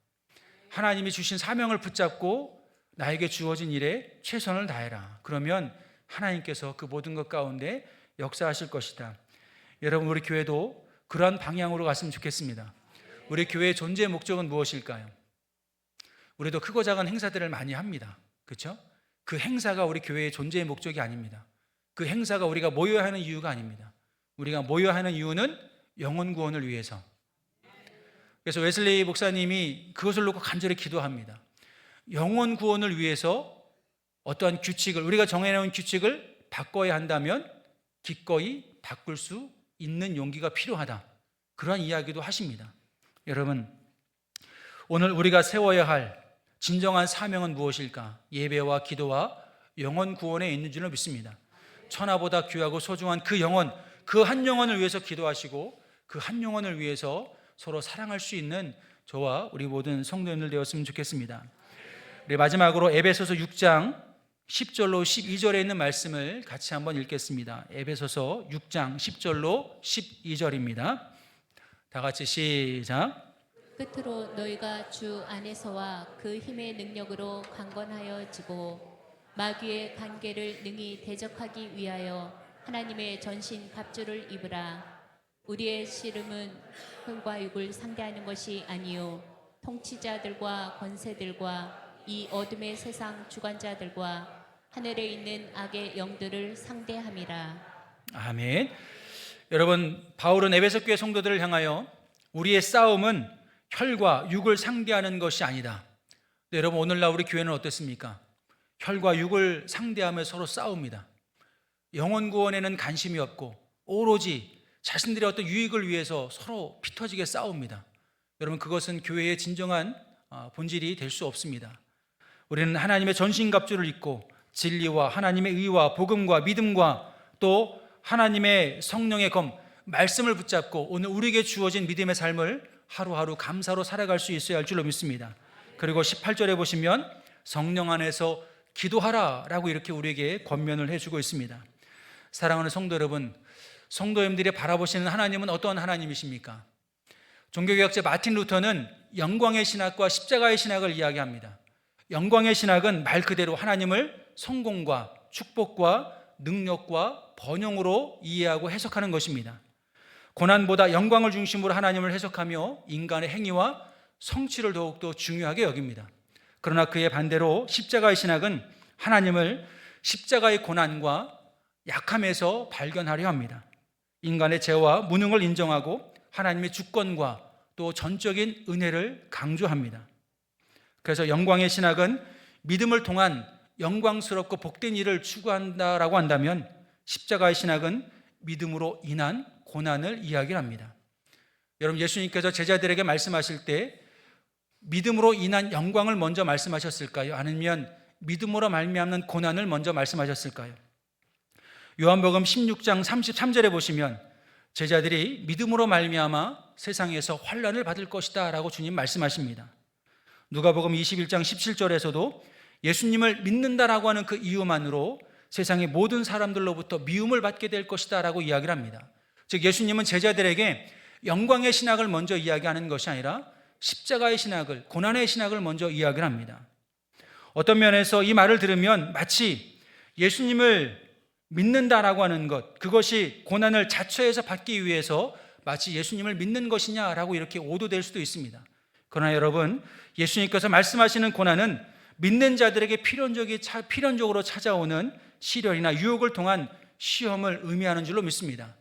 하나님이 주신 사명을 붙잡고 나에게 주어진 일에 최선을 다해라. 그러면 하나님께서 그 모든 것 가운데 역사하실 것이다. 여러분, 우리 교회도 그러한 방향으로 갔으면 좋겠습니다. 우리 교회의 존재의 목적은 무엇일까요? 우리도 크고 작은 행사들을 많이 합니다. 그렇죠? 그 행사가 우리 교회의 존재의 목적이 아닙니다. 그 행사가 우리가 모여야 하는 이유가 아닙니다. 우리가 모여야 하는 이유는 영혼 구원을 위해서. 그래서 웨슬리 목사님이 그것을 놓고 간절히 기도합니다. 영혼 구원을 위해서 어떠한 규칙을, 우리가 정해놓은 규칙을 바꿔야 한다면 기꺼이 바꿀 수 있는 용기가 필요하다. 그러한 이야기도 하십니다. 여러분, 오늘 우리가 세워야 할 진정한 사명은 무엇일까? 예배와 기도와 영혼 구원에 있는 줄로 믿습니다. 천하보다 귀하고 소중한 그 영혼, 그 한 영혼을 위해서 기도하시고 그 한 영혼을 위해서 서로 사랑할 수 있는 저와 우리 모든 성도님들 되었으면 좋겠습니다. 우리 마지막으로 에베소서 6장 10절로 12절에 있는 말씀을 같이 한번 읽겠습니다. 에베소서 6장 10절로 12절입니다. 다 같이 시작. 끝으로 너희가 주 안에서와 그 힘의 능력으로 강건하여지고 마귀의 관계를 능히 대적하기 위하여 하나님의 전신 갑주를 입으라. 우리의 씨름은 혈과 육을 상대하는 것이 아니요 통치자들과 권세들과 이 어둠의 세상 주관자들과 하늘에 있는 악의 영들을 상대함이라. 아멘. 여러분, 바울은 에베소 교회 성도들을 향하여 우리의 싸움은 혈과 육을 상대하는 것이 아니다. 네, 여러분, 오늘날 우리 교회는 어떻습니까? 혈과 육을 상대하며 서로 싸웁니다. 영혼 구원에는 관심이 없고 오로지 자신들의 어떤 유익을 위해서 서로 피 터지게 싸웁니다. 여러분, 그것은 교회의 진정한 본질이 될 수 없습니다. 우리는 하나님의 전신갑주를 입고 진리와 하나님의 의와 복음과 믿음과 또 하나님의 성령의 검, 말씀을 붙잡고 오늘 우리에게 주어진 믿음의 삶을 하루하루 감사로 살아갈 수 있어야 할 줄로 믿습니다. 그리고 18절에 보시면 성령 안에서 기도하라라고 이렇게 우리에게 권면을 해주고 있습니다. 사랑하는 성도 여러분, 성도님들이 바라보시는 하나님은 어떤 하나님이십니까? 종교개혁자 마틴 루터는 영광의 신학과 십자가의 신학을 이야기합니다. 영광의 신학은 말 그대로 하나님을 성공과 축복과 능력과 번영으로 이해하고 해석하는 것입니다. 고난보다 영광을 중심으로 하나님을 해석하며 인간의 행위와 성취를 더욱더 중요하게 여깁니다. 그러나 그의 반대로 십자가의 신학은 하나님을 십자가의 고난과 약함에서 발견하려 합니다. 인간의 죄와 무능을 인정하고 하나님의 주권과 또 전적인 은혜를 강조합니다. 그래서 영광의 신학은 믿음을 통한 영광스럽고 복된 일을 추구한다라고 한다면, 십자가의 신학은 믿음으로 인한 고난을 이야기합니다. 여러분, 예수님께서 제자들에게 말씀하실 때 믿음으로 인한 영광을 먼저 말씀하셨을까요? 아니면 믿음으로 말미암는 고난을 먼저 말씀하셨을까요? 요한복음 16장 33절에 보시면 제자들이 믿음으로 말미암아 세상에서 환난을 받을 것이다 라고 주님 말씀하십니다. 누가복음 21장 17절에서도 예수님을 믿는다라고 하는 그 이유만으로 세상의 모든 사람들로부터 미움을 받게 될 것이다 라고 이야기를 합니다. 즉 예수님은 제자들에게 영광의 신학을 먼저 이야기하는 것이 아니라 십자가의 신학을, 고난의 신학을 먼저 이야기를 합니다. 어떤 면에서 이 말을 들으면 마치 예수님을 믿는다라고 하는 것, 그것이 고난을 자처해서 받기 위해서 마치 예수님을 믿는 것이냐라고 이렇게 오도될 수도 있습니다. 그러나 여러분, 예수님께서 말씀하시는 고난은 믿는 자들에게 필연적으로 찾아오는 시련이나 유혹을 통한 시험을 의미하는 줄로 믿습니다.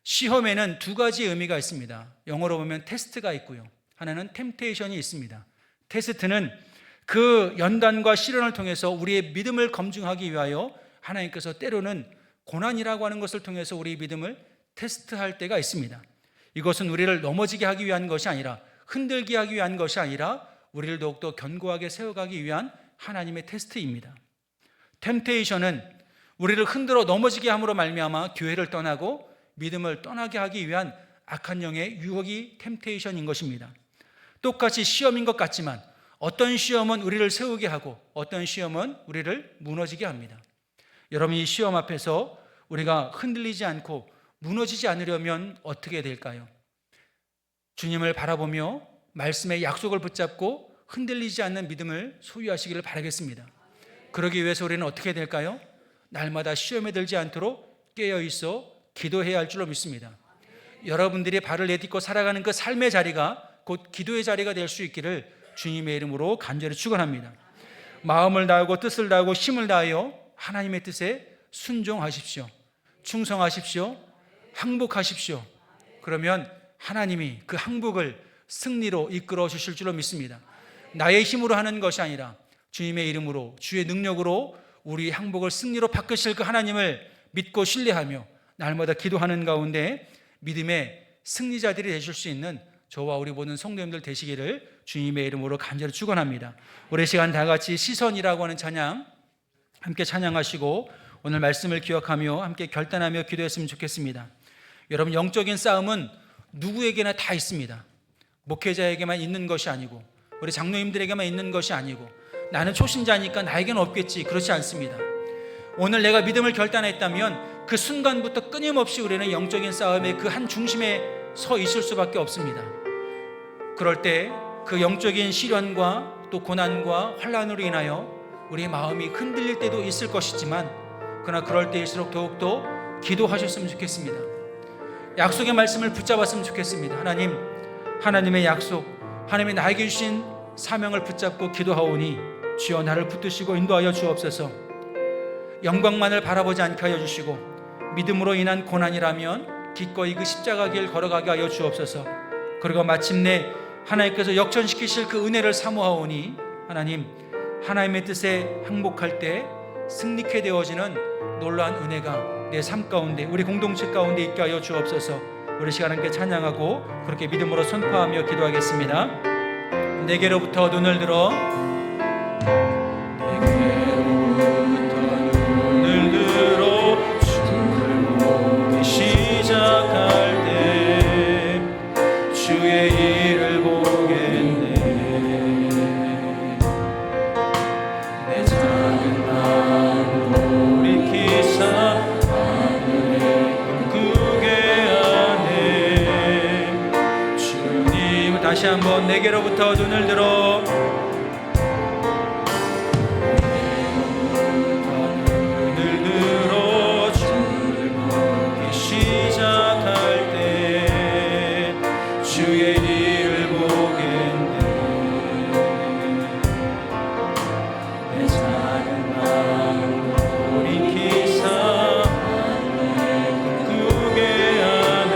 시험에는 두 가지 의미가 있습니다. 영어로 보면 테스트가 있고요, 하나는 템테이션이 있습니다. 테스트는 그 연단과 시련을 통해서 우리의 믿음을 검증하기 위하여 하나님께서 때로는 고난이라고 하는 것을 통해서 우리의 믿음을 테스트할 때가 있습니다. 이것은 우리를 넘어지게 하기 위한 것이 아니라, 흔들게 하기 위한 것이 아니라 우리를 더욱더 견고하게 세워가기 위한 하나님의 테스트입니다. 템테이션은 우리를 흔들어 넘어지게 함으로 말미암아 교회를 떠나고 믿음을 떠나게 하기 위한 악한 영의 유혹이 템테이션인 것입니다. 똑같이 시험인 것 같지만 어떤 시험은 우리를 세우게 하고 어떤 시험은 우리를 무너지게 합니다. 여러분, 이 시험 앞에서 우리가 흔들리지 않고 무너지지 않으려면 어떻게 될까요? 주님을 바라보며 말씀의 약속을 붙잡고 흔들리지 않는 믿음을 소유하시기를 바라겠습니다. 그러기 위해서 우리는 어떻게 될까요? 날마다 시험에 들지 않도록 깨어있어 기도해야 할 줄로 믿습니다. 여러분들이 발을 내딛고 살아가는 그 삶의 자리가 곧 기도의 자리가 될 수 있기를 주님의 이름으로 간절히 축원합니다. 마음을 다하고 뜻을 다하고 힘을 다하여 하나님의 뜻에 순종하십시오. 충성하십시오. 항복하십시오. 그러면 하나님이 그 항복을 승리로 이끌어 주실 줄로 믿습니다. 나의 힘으로 하는 것이 아니라 주님의 이름으로, 주의 능력으로 우리 항복을 승리로 바꾸실 그 하나님을 믿고 신뢰하며 날마다 기도하는 가운데 믿음의 승리자들이 되실 수 있는 저와 우리 모든 성도님들 되시기를 주님의 이름으로 간절히 축원합니다. 우리 시간 다 같이 시선이라고 하는 찬양 함께 찬양하시고 오늘 말씀을 기억하며 함께 결단하며 기도했으면 좋겠습니다. 여러분, 영적인 싸움은 누구에게나 다 있습니다. 목회자에게만 있는 것이 아니고 우리 장로님들에게만 있는 것이 아니고 나는 초신자니까 나에게는 없겠지, 그렇지 않습니다. 오늘 내가 믿음을 결단했다면 그 순간부터 끊임없이 우리는 영적인 싸움의 그 한 중심에 서 있을 수밖에 없습니다. 그럴 때 그 영적인 시련과 또 고난과 환난으로 인하여 우리의 마음이 흔들릴 때도 있을 것이지만 그러나 그럴 때일수록 더욱더 기도하셨으면 좋겠습니다. 약속의 말씀을 붙잡았으면 좋겠습니다. 하나님의 약속, 하나님이 나에게 주신 사명을 붙잡고 기도하오니 주여 나를 붙드시고 인도하여 주옵소서. 영광만을 바라보지 않게 하여 주시고 믿음으로 인한 고난이라면 기꺼이 그 십자가 길 걸어가게 하여 주옵소서. 그리고 마침내 하나님께서 역전시키실 그 은혜를 사모하오니 하나님의 뜻에 항복할 때 승리케 되어지는 놀라운 은혜가 내 삶 가운데, 우리 공동체 가운데 있게 하여 주옵소서. 우리 시간 함께 찬양하고 그렇게 믿음으로 선포하며 기도하겠습니다. 내게로부터 눈을 들어 주를 보기 시작할 때 주의 일을 보겠네. 내 작은 한번 내게로부터 눈을 들어 주를 시작할 때 주의 일을 보겠네. 내 작은 마음 돌이키사 꿈꾸게 하네.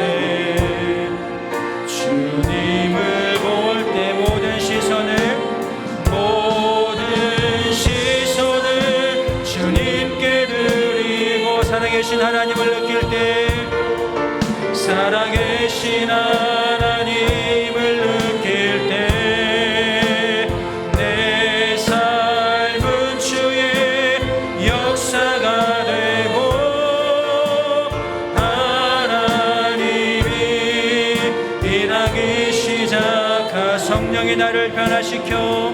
주님을 볼 때 모든 시선을 주님께 드리고 살아계신 하나님을 느낄 때 살아계신 하나님을 느낄 때 내 삶은 주의 역사가 되고 하나님이 일하기 시작하 성령이 나를 변화시켜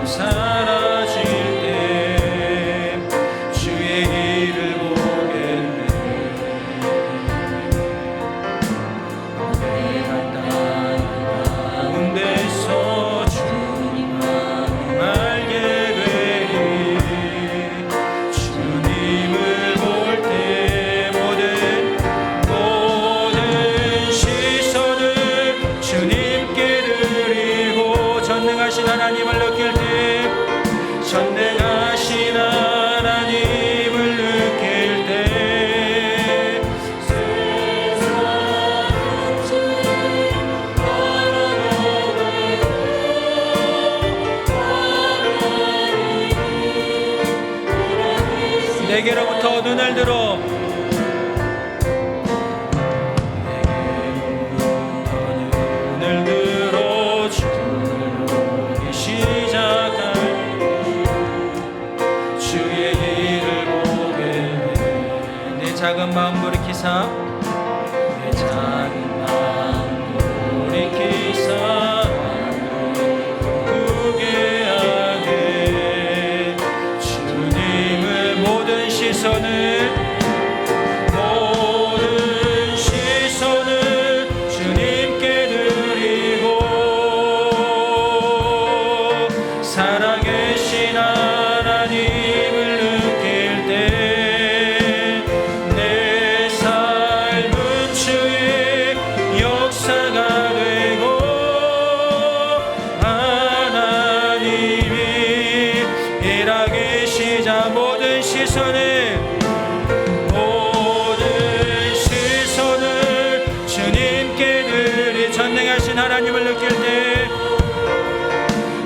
사라질 때 주의 일을 보겠네. 내가 땅 가운데서 주님 알게 되리. 주님을 볼 때 모든 시선을 주님께 드리고 전능하신 하나님을 느낄 때 전능하신 하나님을 느낄 때 세상은 주의 나라로 내게로부터 눈을 들어 작은 마음 돌이키사 내 작은 마음 돌이키사 꾸게 하네. 주님을 모든 시선을 주님께 드리고 살아계신 하나님을 느낄 때 하나님을 느낄 때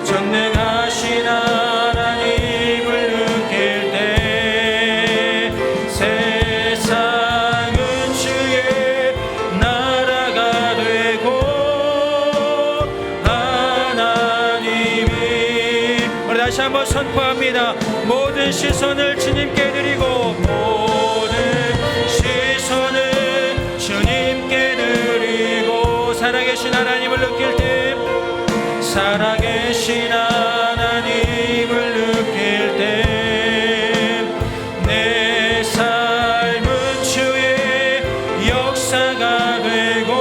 전능하신 하나님을 느낄 때 세상은 주의 나라가 되고 하나님이 우리 다시 한번 선포합니다. 모든 시선을 주님께 드리고 모든 시선을 주님께 드리고 살아계신 하나님을 느낄 때 살아계신 하나님을 느낄 때 내 삶은 주의 역사가 되고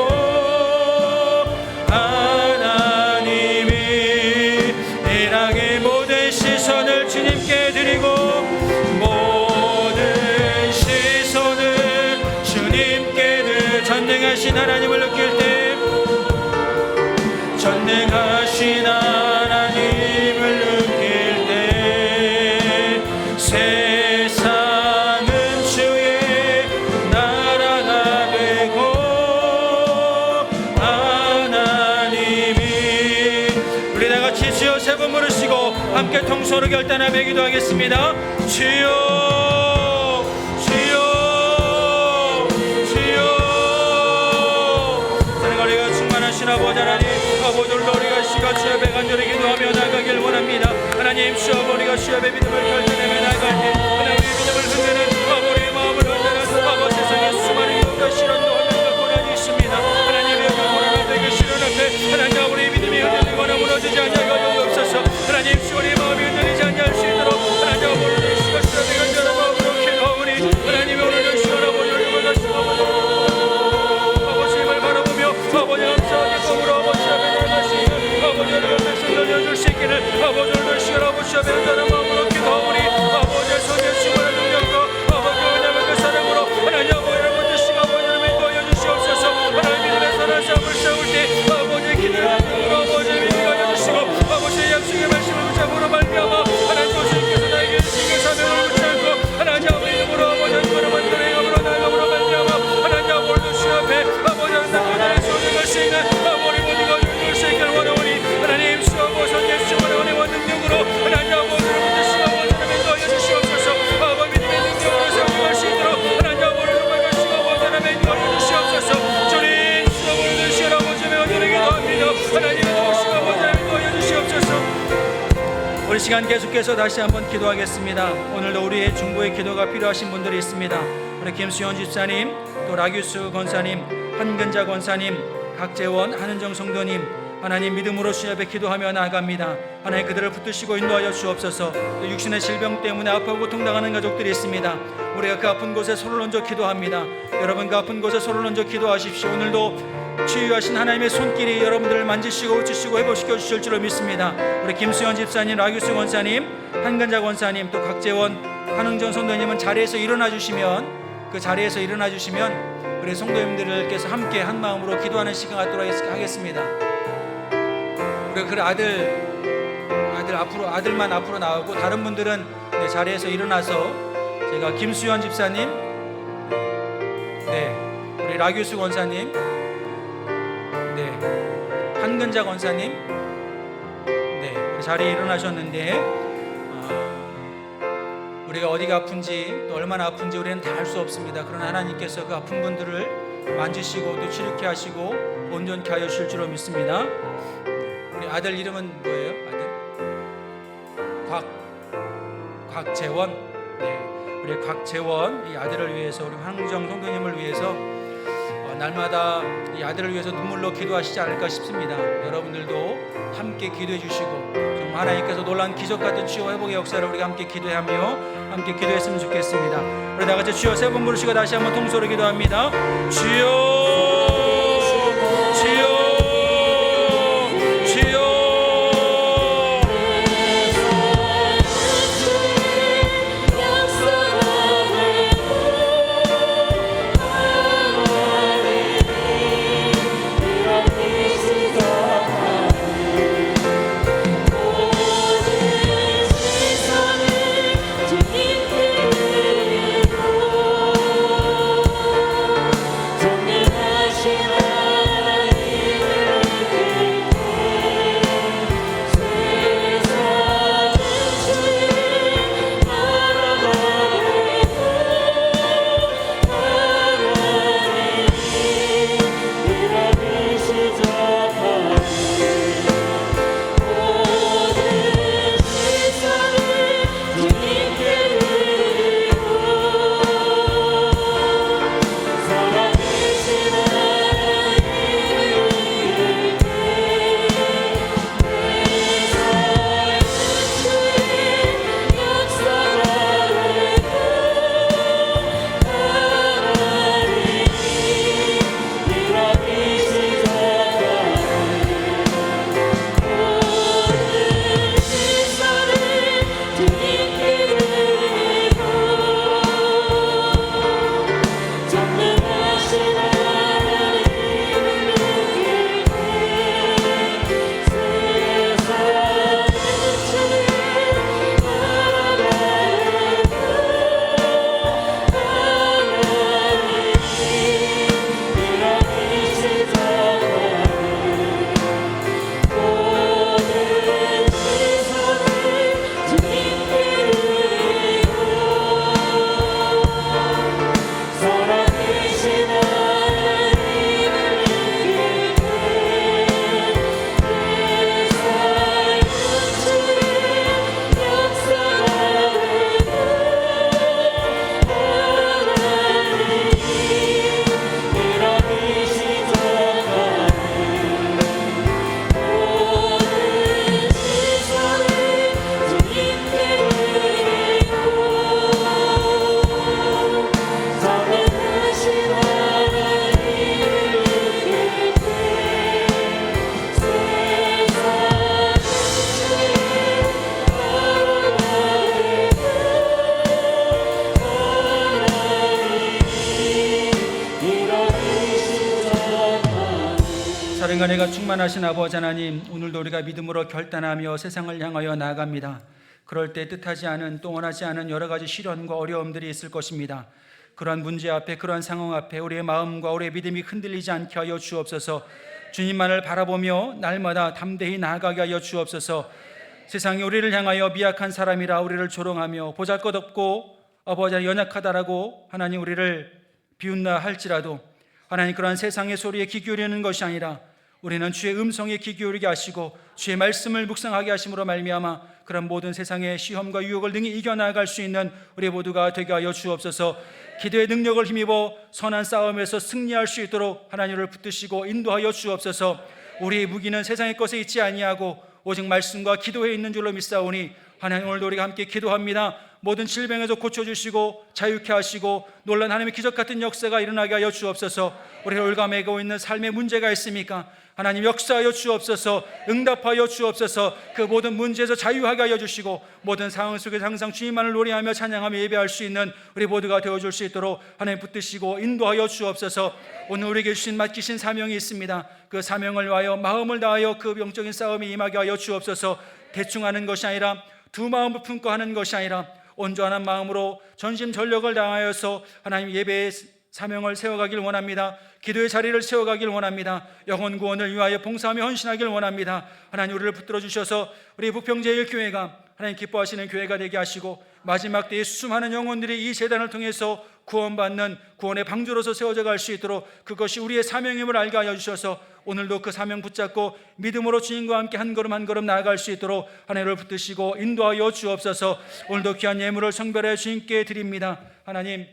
하나님이 일하게 모든 시선을 주님께 드리고 모든 시선을 주님께 드리고 전능하신 하나님을 느낄 때 전능하신 하나님을 느낄 때 세상은 주의 나라가 되고 하나님이 우리 다같이 주여 세 번 부르시고 함께 통성으로 결단하며 기도하겠습니다. 주여 주여 주여 사랑과 충만하신 아버지 하나님 아버지를 우리가 시가 주의 배 간절히 기도하며 나가길 원합니다. 하나님 주여 우리가 주의 배 믿음을 결정하며 나갈 때 하나님의 믿음을 흔드는 우리의 마음을 흔드는 아버지 세상에 수많은 욕과 시련도 흔들고 고난이 있습니다. 하나님의 고난 앞에 그 시련 앞에 하나님 우리의 믿음이 흔들리거나 무너지지 않게 하여 주옵소서. 하나님 주 우리의 마음이 흔들리지 않게 할 수 있도록 하나님 오늘 시가 주의 배 간절한 마음으로 기도하오니 하나님의 오늘 시간 하나님 도우시고 아버지 하나님 도와주시옵소서. 우리 시간 계속해서 다시 한번 기도하겠습니다. 오늘도 우리의 중보의 기도가 필요하신 분들이 있습니다. 우리 김수현 집사님, 또 라규수 권사님, 한근자 권사님, 각재원, 한은정 성도님, 하나님 믿음으로 주님 앞에 기도하며 나아갑니다. 하나님 그들을 붙드시고 인도하여 주옵소서. 또 육신의 질병 때문에 아파하고 고통당하는 가족들이 있습니다. 우리가 그 아픈 곳에 손을 얹어 기도합니다. 여러분 그 아픈 곳에 손을 얹어 기도하십시오. 오늘도 치유하신 하나님의 손길이 여러분들을 만지시고 고치시고 회복시켜 주실 줄로 믿습니다. 우리 김수현 집사님, 라규수 권사님, 한근자 권사님, 또 각재원, 한흥정 성도님은 자리에서 일어나 주시면 우리 성도님들께서 함께 한 마음으로 기도하는 시간 갖도록 하겠습니다. 우리 그 아들만 앞으로 나오고 다른 분들은 자리에서 일어나서 제가 김수현 집사님, 우리 라규수 권사님, 한근자 권사님, 우리 자리에 일어나셨는데 우리가 어디가 아픈지 또 얼마나 아픈지 우리는 다 알 수 없습니다. 그러나 하나님께서 그 아픈 분들을 만지시고 또 치료케 하시고 온전케 하여 주실 줄로 믿습니다. 우리 아들 이름은 뭐예요? 아들 곽재원. 우리 곽재원 이 아들을 위해서, 우리 황정 성도님을 위해서 날마다 이 아들을 위해서 눈물로 기도하시지 않을까 싶습니다. 여러분들도 함께 기도해 주시고 좀 하나님께서 놀라운 기적 같은 치유와 회복의 역사를 우리가 함께 기도하며 함께 기도했으면 좋겠습니다. 우리 다 같이 주여 세 번 부르시고 다시 한번 통소로 기도합니다. 주여, 주여, 주여. 사랑과 은혜가 충만하신 아버지 하나님, 오늘도 우리가 믿음으로 결단하며 세상을 향하여 나아갑니다. 그럴 때 뜻하지 않은, 또 원하지 않은 여러 가지 시련과 어려움들이 있을 것입니다. 그러한 문제 앞에, 그러한 상황 앞에 우리의 마음과 우리의 믿음이 흔들리지 않게 하여 주옵소서. 주님만을 바라보며 날마다 담대히 나아가게 하여 주옵소서. 세상이 우리를 향하여 미약한 사람이라 우리를 조롱하며 보잘것없고 아버지 연약하다라고 하나님 우리를 비웃나 할지라도, 하나님 그러한 세상의 소리에 귀 기울이는 것이 아니라 우리는 주의 음성에 귀 기울이게 하시고 주의 말씀을 묵상하게 하심으로 말미암아 그런 모든 세상의 시험과 유혹을 능히 이겨나갈 수 있는 우리 모두가 되게 하여 주옵소서. 기도의 능력을 힘입어 선한 싸움에서 승리할 수 있도록 하나님을 붙드시고 인도하여 주옵소서. 우리의 무기는 세상의 것에 있지 아니하고 오직 말씀과 기도에 있는 줄로 믿사오니 하나님, 오늘도 우리가 함께 기도합니다. 모든 질병에서 고쳐주시고 자유케 하시고 놀란 하나님의 기적 같은 역사가 일어나게 하여 주옵소서. 우리가 올가매고 있는 삶의 문제가 있습니까? 하나님 역사하여 주옵소서. 응답하여 주옵소서. 그 모든 문제에서 자유하게 하여 주시고 모든 상황 속에서 항상 주님만을 노래하며 찬양하며 예배할 수 있는 우리 모두가 되어줄 수 있도록 하나님 붙드시고 인도하여 주옵소서. 오늘 우리에게 주신 맡기신 사명이 있습니다. 그 사명을 위하여 마음을 다하여 그 영적인 싸움에 임하게 하여 주옵소서. 대충 하는 것이 아니라 두 마음을 품고 하는 것이 아니라 온전한 마음으로 전심전력을 다하여서 하나님 예배의 사명을 세워가길 원합니다. 기도의 자리를 세워가길 원합니다. 영혼 구원을 위하여 봉사하며 헌신하길 원합니다. 하나님, 우리를 붙들어 주셔서 우리 부평제일교회가 하나님 기뻐하시는 교회가 되게 하시고 마지막 때에 수많은 영혼들이 이 재단을 통해서 구원받는 구원의 방주로서 세워져 갈 수 있도록 그것이 우리의 사명임을 알게 하여 주셔서 오늘도 그 사명 붙잡고 믿음으로 주님과 함께 한 걸음 한 걸음 나아갈 수 있도록 하나님을 붙드시고 인도하여 주옵소서. 오늘도 귀한 예물을 성별해 주님께 드립니다. 하나님,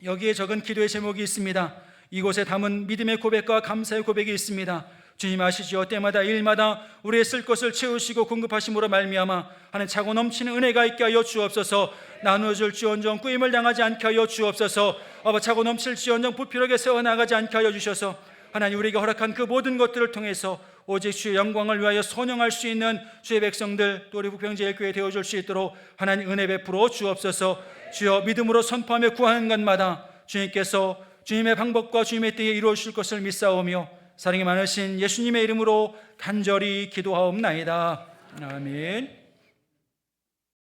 여기에 적은 기도의 제목이 있습니다. 이곳에 담은 믿음의 고백과 감사의 고백이 있습니다. 주님 아시지요? 때마다 일마다 우리의 쓸 것을 채우시고 공급하심으로 말미암아 하는 차고 넘치는 은혜가 있게 하여 주옵소서. 나누어줄지언정 꾸임을 당하지 않게 하여 주옵소서. 차고 넘칠지언정 부피하게 세워나가지 않게 하여 주셔서 하나님, 우리에게 허락한 그 모든 것들을 통해서 오직 주의 영광을 위하여 선영할 수 있는 주의 백성들, 또 우리 부평제일교회 되어줄 수 있도록 하나님 은혜 베풀어 주옵소서. 주여, 믿음으로 선포하며 구하는 것마다 주님께서 주님의 방법과 주님의 때에 이루어 주실 것을 믿사오며 사랑이 많으신 예수님의 이름으로 간절히 기도하옵나이다. 아멘.